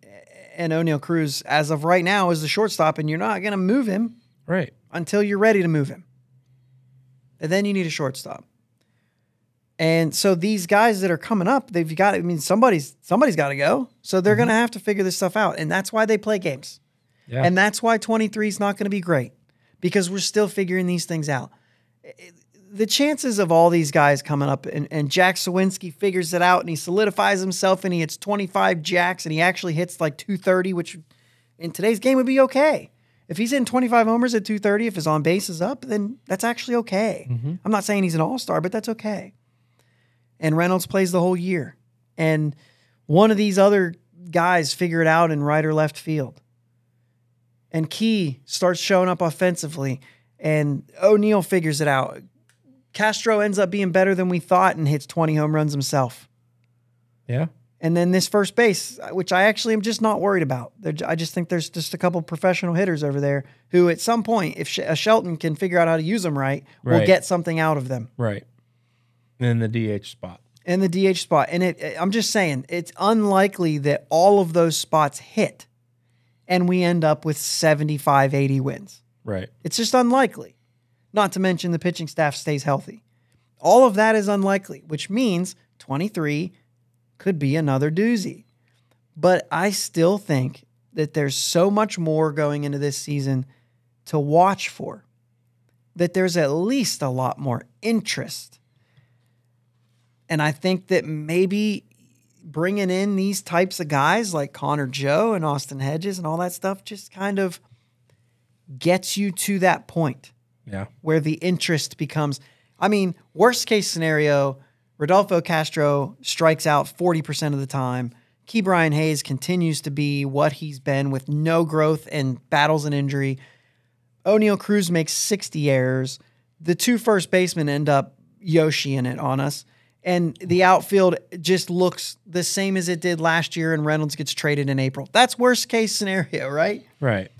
And O'Neal Cruz, as of right now, is the shortstop, and you're not going to move him Right. until you're ready to move him. And then you need a shortstop. And so these guys that are coming up, somebody's got to go. So they're going to have to figure this stuff out. And that's why they play games. Yeah. And that's why 23 is not going to be great, because we're still figuring these things out. The chances of all these guys coming up and Jack Sawinski figures it out and he solidifies himself and he hits 25 jacks and he actually hits like 230, which in today's game would be okay. If he's hitting 25 homers at 230, if his on base is up, then that's actually okay. I'm not saying he's an all-star, but that's okay. And Reynolds plays the whole year. And one of these other guys figure it out in right or left field. And Key starts showing up offensively, and O'Neal figures it out. Castro ends up being better than we thought and hits 20 home runs himself. Yeah. And then this first base, which I actually am just not worried about. I just think there's just a couple professional hitters over there who at some point, if a Shelton can figure out how to use them right, will get something out of them. Right. In the DH spot. In the DH spot. And I'm just saying, it's unlikely that all of those spots hit and we end up with 75, 80 wins. Right. It's just unlikely. Not to mention the pitching staff stays healthy. All of that is unlikely, which means 23 could be another doozy. But I still think that there's so much more going into this season to watch for, that there's at least a lot more interest. And I think that maybe bringing in these types of guys like Connor Joe and Austin Hedges and all that stuff just kind of gets you to that point. Yeah. Where the interest becomes, worst case scenario, Rodolfo Castro strikes out 40% of the time. Key Brian Hayes continues to be what he's been with no growth and battles an injury. O'Neal Cruz makes 60 errors. The two first basemen end up Yoshi-ing it on us. And the outfield just looks the same as it did last year, and Reynolds gets traded in April. That's worst case scenario, right? Right.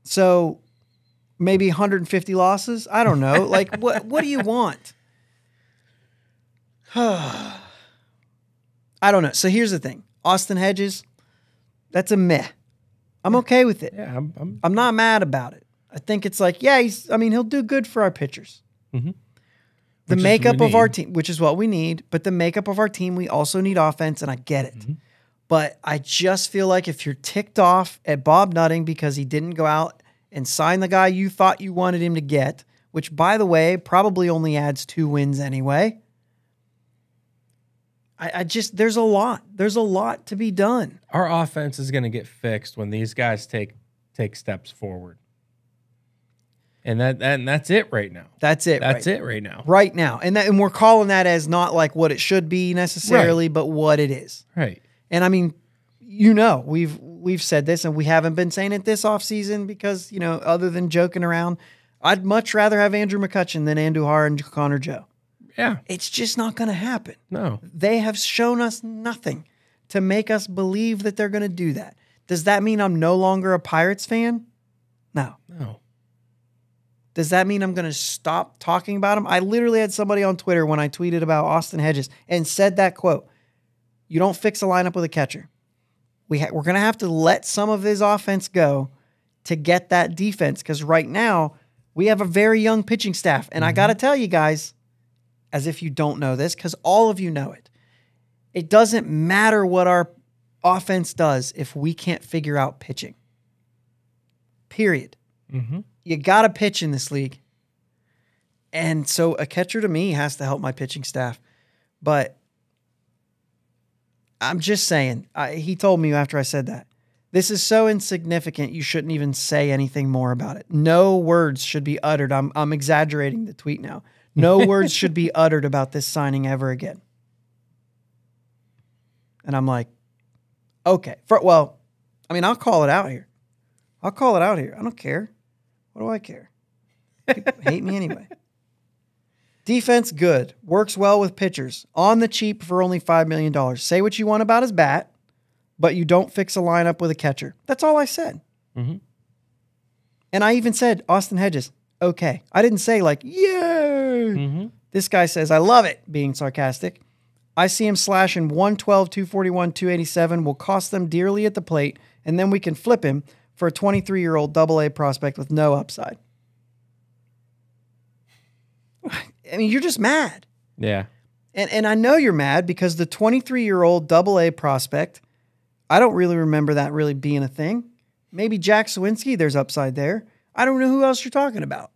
So maybe 150 losses? I don't know. Like, what do you want? I don't know. So here's the thing. Austin Hedges, that's a meh. I'm okay with it. Yeah, I'm not mad about it. I think it's like, yeah, he'll do good for our pitchers. Mm-hmm. The makeup of our team, which is what we need, but the makeup of our team, we also need offense, and I get it. Mm-hmm. But I just feel like if you're ticked off at Bob Nutting because he didn't go out and sign the guy you thought you wanted him to get, which, by the way, probably only adds 2 wins anyway. There's a lot to be done. Our offense is going to get fixed when these guys take steps forward. And that's it right now. That's it right now. Right now. And we're calling that as not like what it should be necessarily, but what it is. Right. And we've said this, and we haven't been saying it this offseason because, other than joking around, I'd much rather have Andrew McCutchen than Andujar and Connor Joe. Yeah. It's just not going to happen. No. They have shown us nothing to make us believe that they're going to do that. Does that mean I'm no longer a Pirates fan? No. Does that mean I'm going to stop talking about them? I literally had somebody on Twitter when I tweeted about Austin Hedges and said that quote, "You don't fix a lineup with a catcher. We're going to have to let some of his offense go to get that defense, because right now we have a very young pitching staff. And I got to tell you guys, as if you don't know this, because all of you know it, it doesn't matter what our offense does if we can't figure out pitching. Period. Mm-hmm. You got to pitch in this league. And so a catcher to me has to help my pitching staff. But I'm just saying, he told me after I said that, this is so insignificant, you shouldn't even say anything more about it. No words should be uttered. I'm exaggerating the tweet now. No words should be uttered about this signing ever again. And I'm like, okay. I'll call it out here. I don't care. What do I care? People hate me anyway. Defense, good. Works well with pitchers. On the cheap for only $5 million. Say what you want about his bat, but you don't fix a lineup with a catcher. That's all I said. Mm-hmm. And I even said, Austin Hedges, okay. I didn't say like, yay. Mm-hmm. This guy says, I love it, being sarcastic. I see him slashing 112, 241, 287 will cost them dearly at the plate, and then we can flip him for a 23-year-old AA prospect with no upside. I mean, you're just mad. Yeah. And I know you're mad because the 23-year-old AA prospect, I don't really remember that really being a thing. Maybe Jack Sawinski, there's upside there. I don't know who else you're talking about.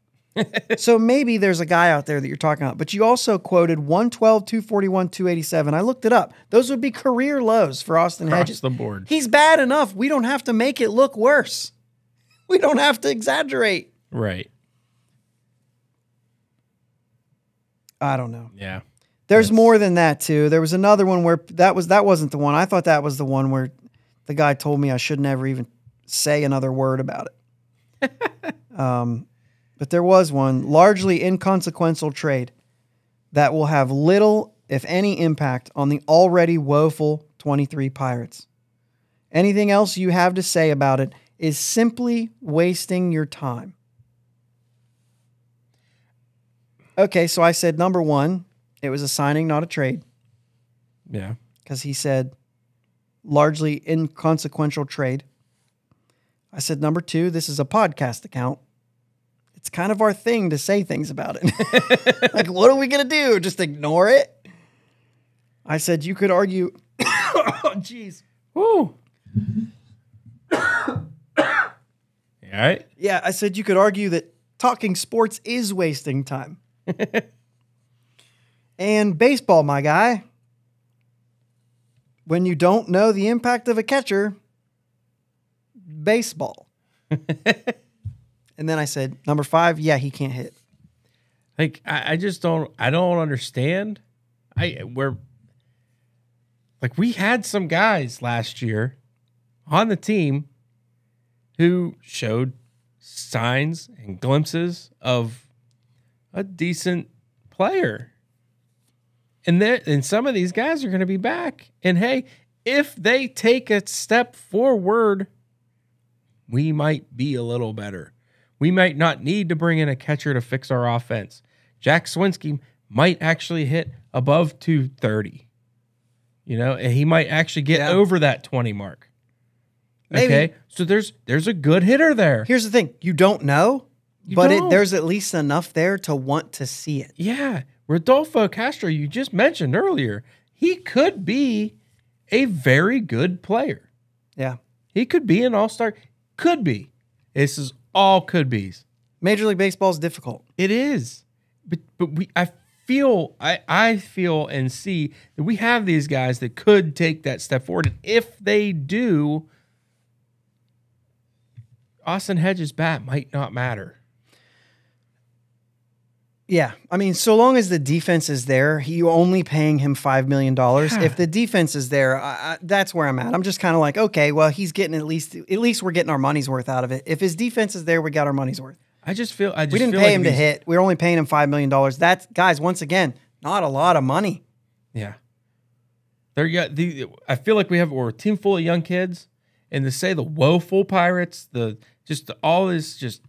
So maybe there's a guy out there that you're talking about. But you also quoted 112, 241, 287. I looked it up. Those would be career lows for Austin Hedges. Across the board. He's bad enough. We don't have to make it look worse. We don't have to exaggerate. Right. I don't know. Yeah. There's more than that too. There was another one where that wasn't the one. I thought that was the one where the guy told me I should never even say another word about it. But there was one largely inconsequential trade that will have little, if any, impact on the already woeful 23 Pirates. Anything else you have to say about it is simply wasting your time. Okay, so I said number one, it was a signing, not a trade. Yeah. Because he said largely inconsequential trade. I said number two, this is a podcast account. It's kind of our thing to say things about it. Like, what are we going to do? Just ignore it? I said you could argue. Oh, jeez. Woo. All right. Yeah, I said you could argue that talking sports is wasting time. And baseball, my guy. When you don't know the impact of a catcher, baseball. And then I said, number five, yeah, he can't hit. Like, I just don't understand. We had some guys last year on the team who showed signs and glimpses of a decent player. And some of these guys are going to be back. And hey, if they take a step forward, we might be a little better. We might not need to bring in a catcher to fix our offense. Jack Sawinski might actually hit above 230. You know, and he might actually get over that 20 mark. Maybe. Okay, so there's a good hitter there. Here's the thing. You don't know, there's at least enough there to want to see it. Yeah. Rodolfo Castro, you just mentioned earlier, he could be a very good player. Yeah. He could be an all-star. Could be. This is all could be's. Major League Baseball is difficult. It is. But I feel and see that we have these guys that could take that step forward. And if they do, Austin Hedges' bat might not matter. Yeah. I mean, so long as the defense is there, you're only paying him $5 million. Yeah. If the defense is there, that's where I'm at. I'm just kind of like, okay, well, he's getting at least we're getting our money's worth out of it. If his defense is there, we got our money's worth. We didn't pay him to hit. We're only paying him $5 million. That's, guys, once again, not a lot of money. Yeah. I feel like we're a team full of young kids, and to say the woeful Pirates, all is just,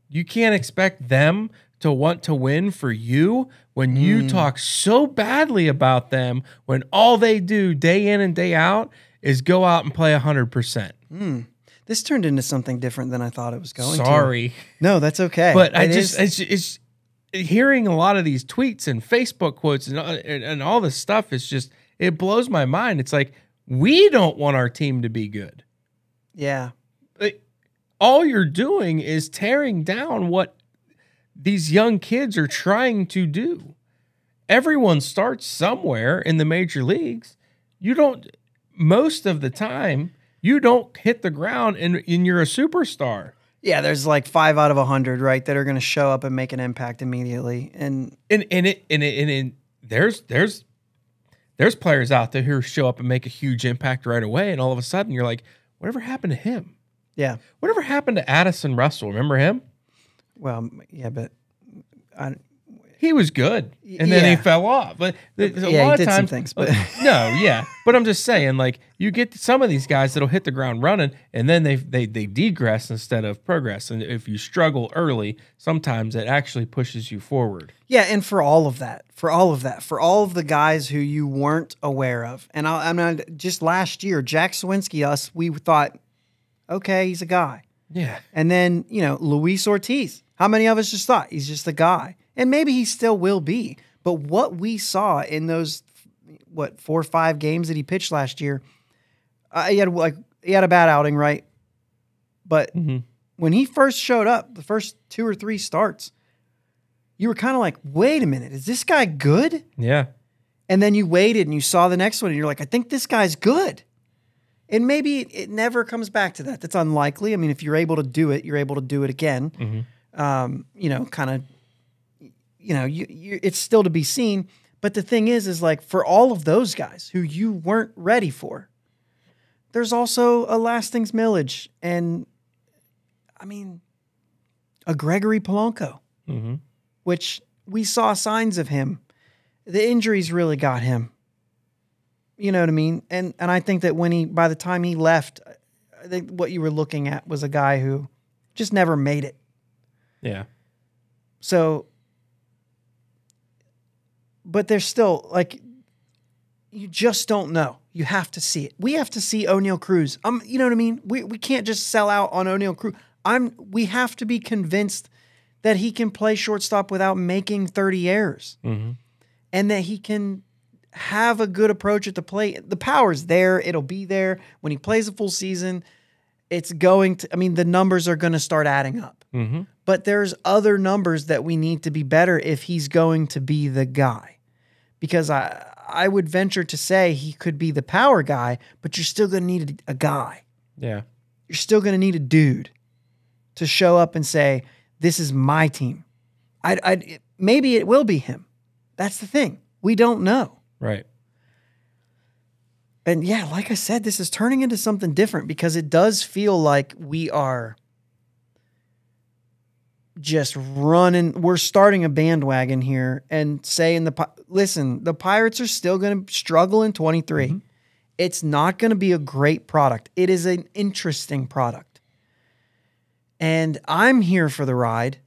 you can't expect them to want to win for you when you talk so badly about them when all they do day in and day out is go out and play 100%. This turned into something different than I thought it was going to. Sorry. No, that's okay. But it's hearing a lot of these tweets and Facebook quotes and all this stuff is just, it blows my mind. It's like, we don't want our team to be good. Yeah. All you're doing is tearing down what these young kids are trying to do. Everyone starts somewhere in the major leagues. Most of the time, you don't hit the ground and you're a superstar. Yeah, there's like 5 out of 100, right, that are going to show up and make an impact immediately. And there's players out there who show up and make a huge impact right away, and all of a sudden you're like, whatever happened to him? Yeah. Whatever happened to Addison Russell? Remember him? Well, yeah, but he was good, and then he fell off. But there's a lot of times, things, but but I'm just saying, like, you get some of these guys that'll hit the ground running, and then they degress instead of progress. And if you struggle early, sometimes it actually pushes you forward. Yeah, and for all of the guys who you weren't aware of, and I mean, just last year, Jack Swinsky, we thought, okay, he's a guy. Yeah. And then, Luis Ortiz. How many of us just thought he's just a guy? And maybe he still will be. But what we saw in those, 4 or 5 games that he pitched last year, he had a bad outing, right? But when he first showed up, the first 2 or 3 starts, you were kind of like, wait a minute, is this guy good? Yeah. And then you waited and you saw the next one and you're like, I think this guy's good. And maybe it never comes back to that. That's unlikely. I mean, if you're able to do it, you're able to do it again. It's still to be seen. But the thing is like for all of those guys who you weren't ready for, there's also a Lastings Millage and, I mean, a Gregory Polanco, which we saw signs of him. The injuries really got him. You know what I mean? And I think that by the time he left, I think what you were looking at was a guy who just never made it. Yeah. So, but there's still, like, you just don't know. You have to see it. We have to see O'Neal Cruz. You know what I mean? We can't just sell out on O'Neal Cruz. We have to be convinced that he can play shortstop without making 30 errors. And that he can have a good approach at the plate. The power's there. It'll be there. When he plays a full season, the numbers are going to start adding up. But there's other numbers that we need to be better if he's going to be the guy. Because I would venture to say he could be the power guy, but you're still going to need a guy. Yeah. You're still going to need a dude to show up and say, this is my team. Maybe it will be him. That's the thing. We don't know. Right. And yeah, like I said, this is turning into something different because it does feel like we are just running. We're starting a bandwagon here and saying listen, the Pirates are still going to struggle in 23. It's not going to be a great product. It is an interesting product. And I'm here for the ride.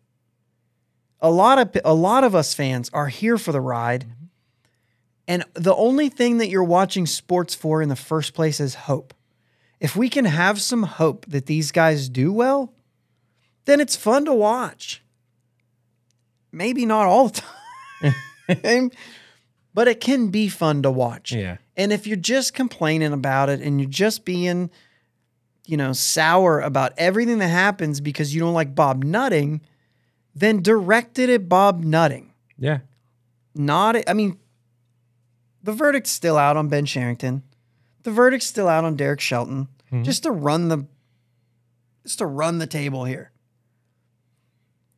A lot of us fans are here for the ride. And the only thing that you're watching sports for in the first place is hope. If we can have some hope that these guys do well, then it's fun to watch. Maybe not all the time, but it can be fun to watch. Yeah. And if you're just complaining about it and you're just being, sour about everything that happens because you don't like Bob Nutting, then direct it at Bob Nutting. Yeah. The verdict's still out on Ben Sherrington. The verdict's still out on Derek Shelton. Just to run the table here.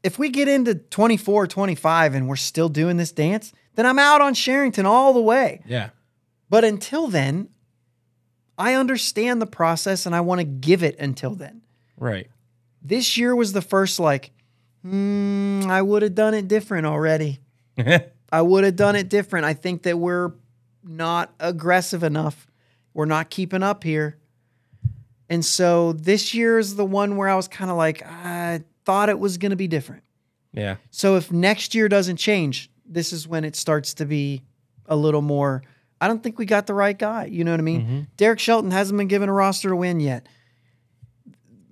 If we get into 24, 25 and we're still doing this dance, then I'm out on Sherrington all the way. Yeah. But until then, I understand the process and I want to give it until then. Right. This year was the first I would have done it different already. I would have done it different. I think that we're not aggressive enough. We're not keeping up here. And so this year is the one where I was kind of like, I thought it was going to be different. Yeah. So if next year doesn't change, this is when it starts to be a little more, I don't think we got the right guy. You know what I mean? Derek Shelton hasn't been given a roster to win yet.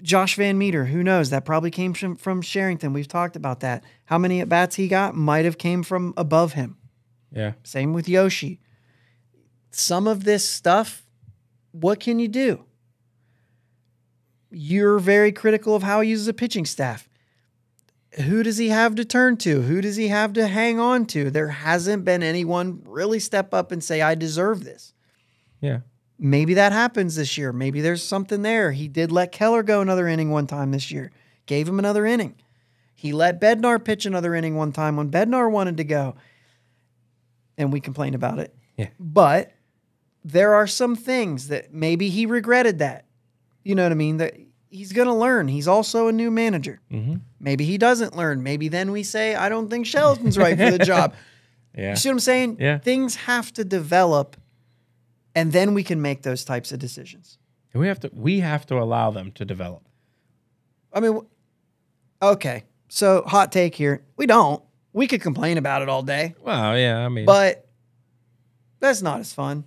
Josh Van Meter, who knows? That probably came from Sherrington. We've talked about that. How many at-bats he got might have came from above him. Yeah. Same with Yoshi. Some of this stuff, what can you do? You're very critical of how he uses a pitching staff. Who does he have to turn to? Who does he have to hang on to? There hasn't been anyone really step up and say, I deserve this. Yeah. Maybe that happens this year. Maybe there's something there. He did let Keller go another inning one time this year. Gave him another inning. He let Bednar pitch another inning one time when Bednar wanted to go. And we complained about it. Yeah. But there are some things that maybe he regretted that. You know what I mean? That he's going to learn. He's also a new manager. Mm-hmm. Maybe he doesn't learn. Maybe then we say, I don't think Shelton's right for the job. Yeah. You see what I'm saying? Yeah. Things have to develop, and then we can make those types of decisions. We have to allow them to develop. I mean, okay. So hot take here. We don't. We could complain about it all day. Well, yeah, I mean. But that's not as fun.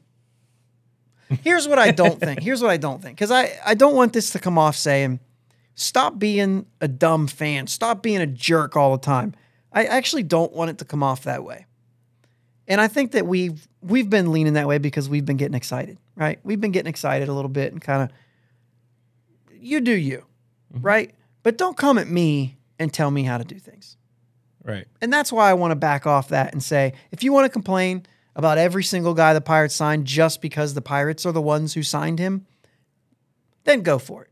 Here's what I don't think. Because I don't want this to come off saying, stop being a dumb fan. Stop being a jerk all the time. I actually don't want it to come off that way. And I think that we've been leaning that way because we've been getting excited, right? We've been getting excited a little bit and kind of, you do you, right? But don't come at me and tell me how to do things. Right. And that's why I want to back off that and say, if you want to complain about every single guy the Pirates signed just because the Pirates are the ones who signed him, then go for it.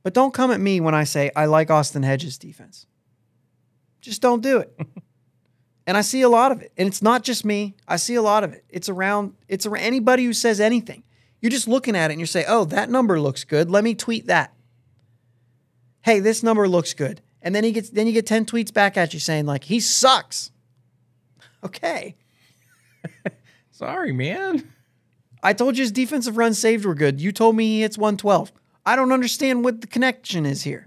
But don't come at me when I say I like Austin Hedges' defense. Just don't do it. And I see a lot of it. And it's not just me. I see a lot of it. It's around anybody who says anything. You're just looking at it and you say, oh, that number looks good. Let me tweet that. Hey, this number looks good. And then you get 10 tweets back at you saying, like, he sucks. Okay. Sorry, man. I told you his defensive runs saved were good. You told me he hits 112. I don't understand what the connection is here.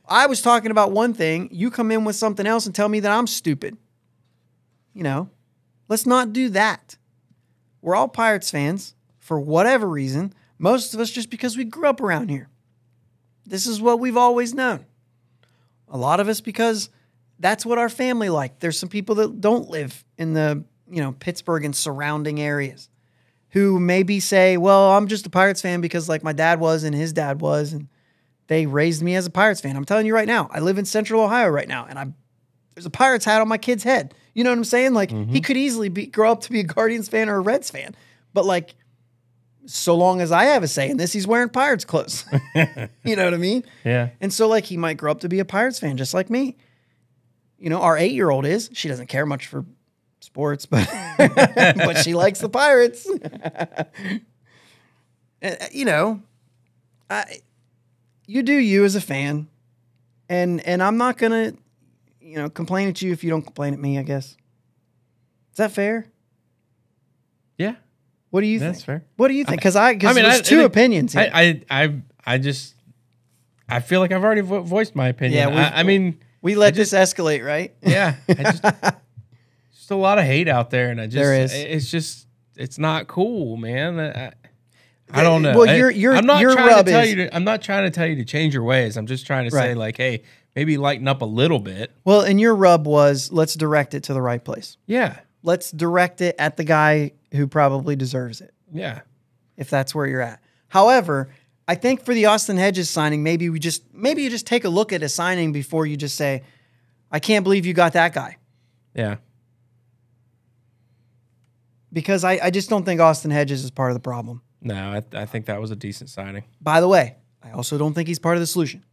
I was talking about one thing. You come in with something else and tell me that I'm stupid. You know, let's not do that. We're all Pirates fans for whatever reason. Most of us just because we grew up around here. This is what we've always known. A lot of us because that's what our family liked. There's some people that don't live in the, Pittsburgh and surrounding areas who maybe say, well, I'm just a Pirates fan because like my dad was and his dad was, and they raised me as a Pirates fan. I'm telling you right now, I live in Central Ohio right now, and there's a Pirates hat on my kid's head. You know what I'm saying? Like, he could easily grow up to be a Guardians fan or a Reds fan. But, like, so long as I have a say in this, he's wearing Pirates clothes. You know what I mean? Yeah. And so, like, he might grow up to be a Pirates fan just like me. Our 8-year-old is. She doesn't care much for sports, but but she likes the Pirates. You do you as a fan. And I'm not going to, complain at you if you don't complain at me, I guess. Is that fair? Yeah. What do you think? That's fair. What do you think? Because there's two opinions here. I feel like I've already voiced my opinion. Yeah, we let this escalate, right? Yeah. Just a lot of hate out there, and there is. It's not cool, man. I don't know. Well, I'm not trying to tell you to change your ways. I'm just trying to say, like, hey, maybe lighten up a little bit. Well, and your rub was, let's direct it to the right place. Yeah. Let's direct it at the guy who probably deserves it. Yeah. If that's where you're at. However, I think for the Austin Hedges signing, maybe you just take a look at a signing before you just say, I can't believe you got that guy. Yeah. Because I just don't think Austin Hedges is part of the problem. No, I think that was a decent signing. By the way, I also don't think he's part of the solution.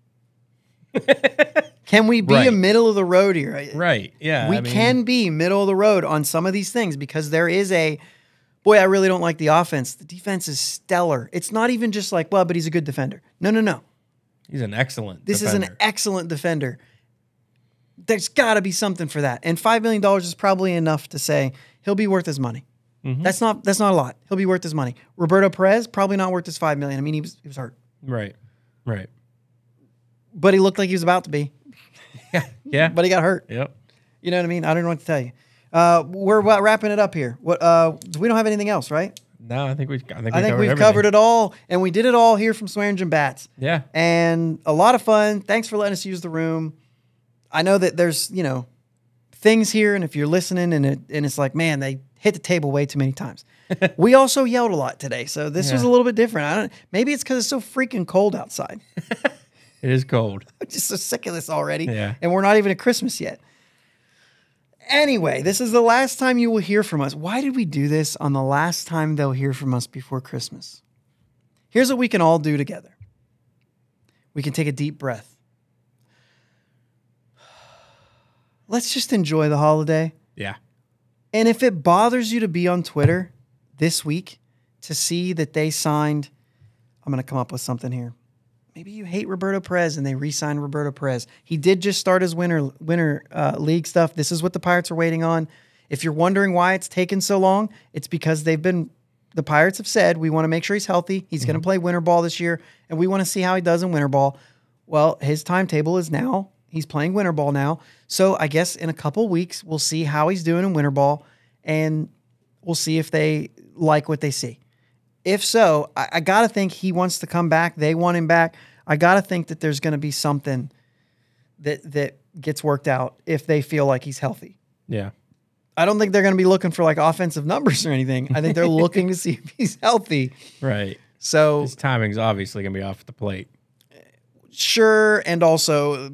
Can we be a middle of the road here? Right. Yeah. We can be middle of the road on some of these things because there is I really don't like the offense. The defense is stellar. It's not even just like, well, but he's a good defender. No. He's an excellent defender. This is an excellent defender. There's got to be something for that. And $5 million is probably enough to say he'll be worth his money. Mm-hmm. That's not a lot. He'll be worth his money. Roberto Perez, probably not worth his $5 million. I mean, he was hurt. Right. But he looked like he was about to be. Yeah. But he got hurt. Yep. You know what I mean? I don't know what to tell you. We're wrapping it up here. We don't have anything else, right? No, I think we've covered it all, and we did it all here from Swearingen Bats. Yeah. And a lot of fun. Thanks for letting us use the room. I know that there's, things here, and if you're listening and it's like, man, they hit the table way too many times. We also yelled a lot today, so this was a little bit different. Maybe it's because it's so freaking cold outside. It is cold. I'm just so sick of this already. Yeah. And we're not even at Christmas yet. Anyway, this is the last time you will hear from us. Why did we do this on the last time they'll hear from us before Christmas? Here's what we can all do together. We can take a deep breath. Let's just enjoy the holiday. Yeah. And if it bothers you to be on Twitter this week to see that they signed, I'm going to come up with something here. maybe you hate Roberto Perez and they re-sign Roberto Perez. He did just start his winter league stuff. This is what the Pirates are waiting on. If you're wondering why it's taken so long, it's because the Pirates have said, we want to make sure he's healthy. He's going to play winter ball this year, and we want to see how he does in winter ball. Well, his timetable is now. He's playing winter ball now. So I guess in a couple weeks, we'll see how he's doing in winter ball, and we'll see if they like what they see. If so, I got to think he wants to come back. They want him back. I got to think that there's going to be something that gets worked out if they feel like he's healthy. Yeah. I don't think they're going to be looking for like offensive numbers or anything. I think they're looking to see if he's healthy. Right. So his timing's obviously going to be off the plate. Sure. And also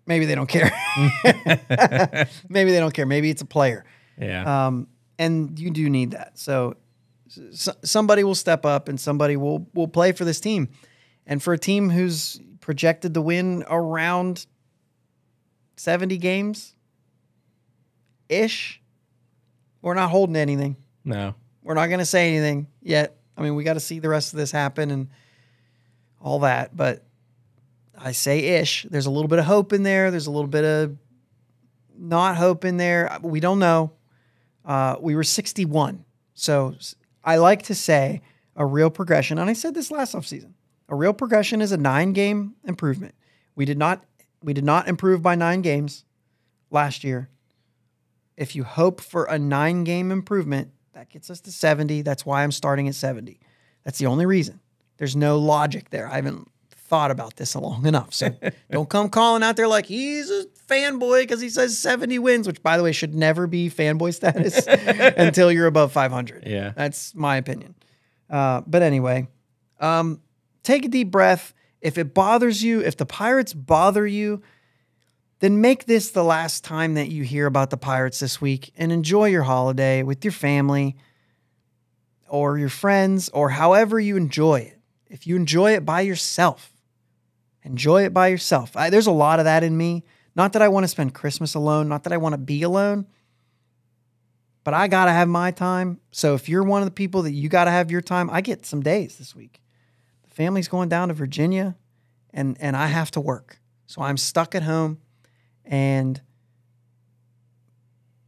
maybe they don't care. Maybe they don't care. Maybe it's a player. Yeah. And you do need that. So somebody will step up and somebody will play for this team. And for a team who's projected to win around 70 games-ish, we're not holding anything. No. We're not going to say anything yet. I mean, we got to see the rest of this happen and all that. But I say ish. There's a little bit of hope in there. There's a little bit of not hope in there. We don't know. We were 61. So I like to say a real progression, and I said this last offseason, a real progression is a 9-game improvement. We did not improve by 9 games last year. If you hope for a 9-game improvement, that gets us to 70. That's why I'm starting at 70. That's the only reason. There's no logic there. I haven't thought about this long enough. So don't come calling out there like he's a fanboy because he says 70 wins, which, by the way, should never be fanboy status until you're above 500. Yeah. That's my opinion. But anyway, take a deep breath. If it bothers you, if the Pirates bother you, then make this the last time that you hear about the Pirates this week and enjoy your holiday with your family or your friends or however you enjoy it. If you enjoy it by yourself, enjoy it by yourself. There's a lot of that in me. Not that I want to spend Christmas alone, not that I want to be alone, but I got to have my time. So if you're one of the people that you got to have your time, I get some days this week. The family's going down to Virginia and I have to work. So I'm stuck at home. And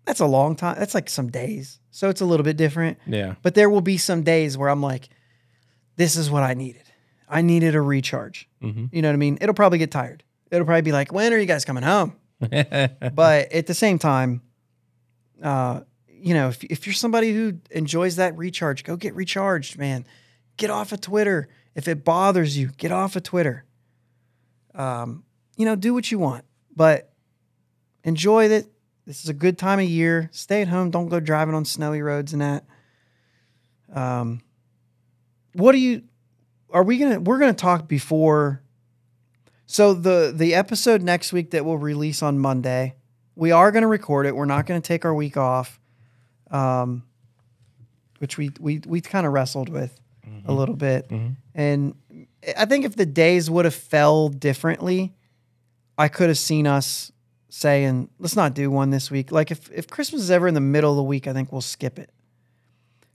that's a long time. That's like some days. So it's a little bit different. Yeah. But there will be some days where I'm like, this is what I needed. I needed a recharge. Mm-hmm. You know what I mean? It'll probably get tired. It'll probably be like, when are you guys coming home? But at the same time, if you're somebody who enjoys that recharge, go get recharged, man. Get off of Twitter. If it bothers you, get off of Twitter. Do what you want. But enjoy it. This is a good time of year. Stay at home. Don't go driving on snowy roads and that. We're going to talk before. So the episode next week that we'll release on Monday, we are going to record it. We're not going to take our week off. Which we kind of wrestled with a little bit. Mm-hmm. And I think if the days would have fell differently, I could have seen us saying, let's not do one this week. Like if Christmas is ever in the middle of the week, I think we'll skip it.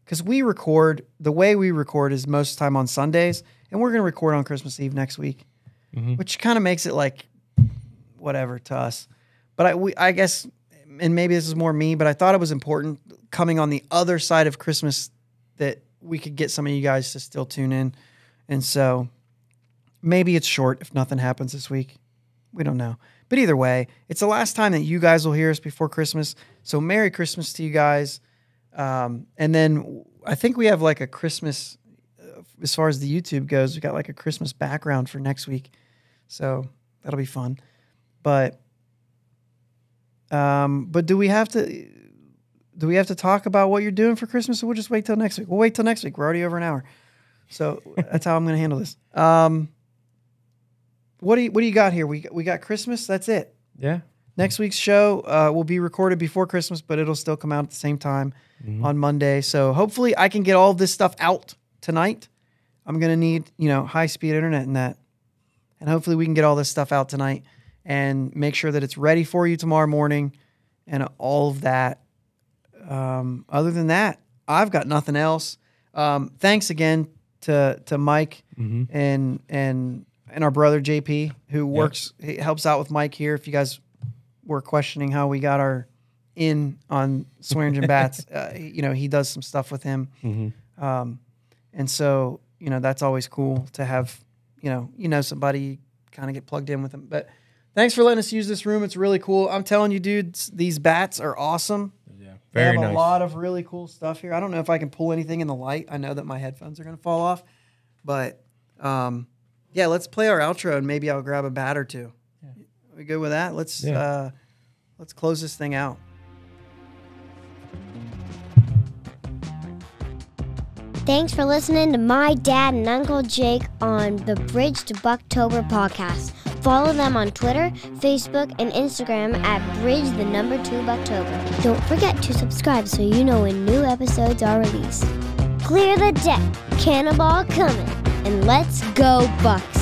Because the way we record is most of the time on Sundays, and we're going to record on Christmas Eve next week, which kind of makes it like whatever to us. But I guess, and maybe this is more me, but I thought it was important coming on the other side of Christmas that we could get some of you guys to still tune in. And so maybe it's short if nothing happens this week. We don't know. But either way, it's the last time that you guys will hear us before Christmas. So Merry Christmas to you guys. And then I think we have like a Christmas, as far as the YouTube goes, we got like a Christmas background for next week. So that'll be fun. But do we have to talk about what you're doing for Christmas, or we'll just wait till next week? We'll wait till next week. We're already over an hour. So that's how I'm going to handle this. What do you got here? We got Christmas. That's it. Yeah. Next week's show will be recorded before Christmas, but it'll still come out at the same time on Monday. So hopefully I can get all this stuff out tonight. I'm going to need, high-speed internet and that. And hopefully we can get all this stuff out tonight and make sure that it's ready for you tomorrow morning and all of that. Other than that, I've got nothing else. Thanks again to Mike and and our brother JP, who works, he helps out with Mike here. If you guys were questioning how we got our in on Swearingen Bats, he does some stuff with him. Mm-hmm. And so, that's always cool to have, somebody kind of get plugged in with them. But thanks for letting us use this room. It's really cool. I'm telling you, dudes, these bats are awesome. Yeah, very nice. They have a lot of really cool stuff here. I don't know if I can pull anything in the light. I know that my headphones are going to fall off. But, let's play our outro, and maybe I'll grab a bat or two. Yeah. We good with that? Let's close this thing out. Thanks for listening to my dad and Uncle Jake on the Bridge to Buctober podcast. Follow them on Twitter, Facebook, and Instagram at Bridge2Buctober. Don't forget to subscribe so you know when new episodes are released. Clear the deck, cannonball coming, and let's go Bucks!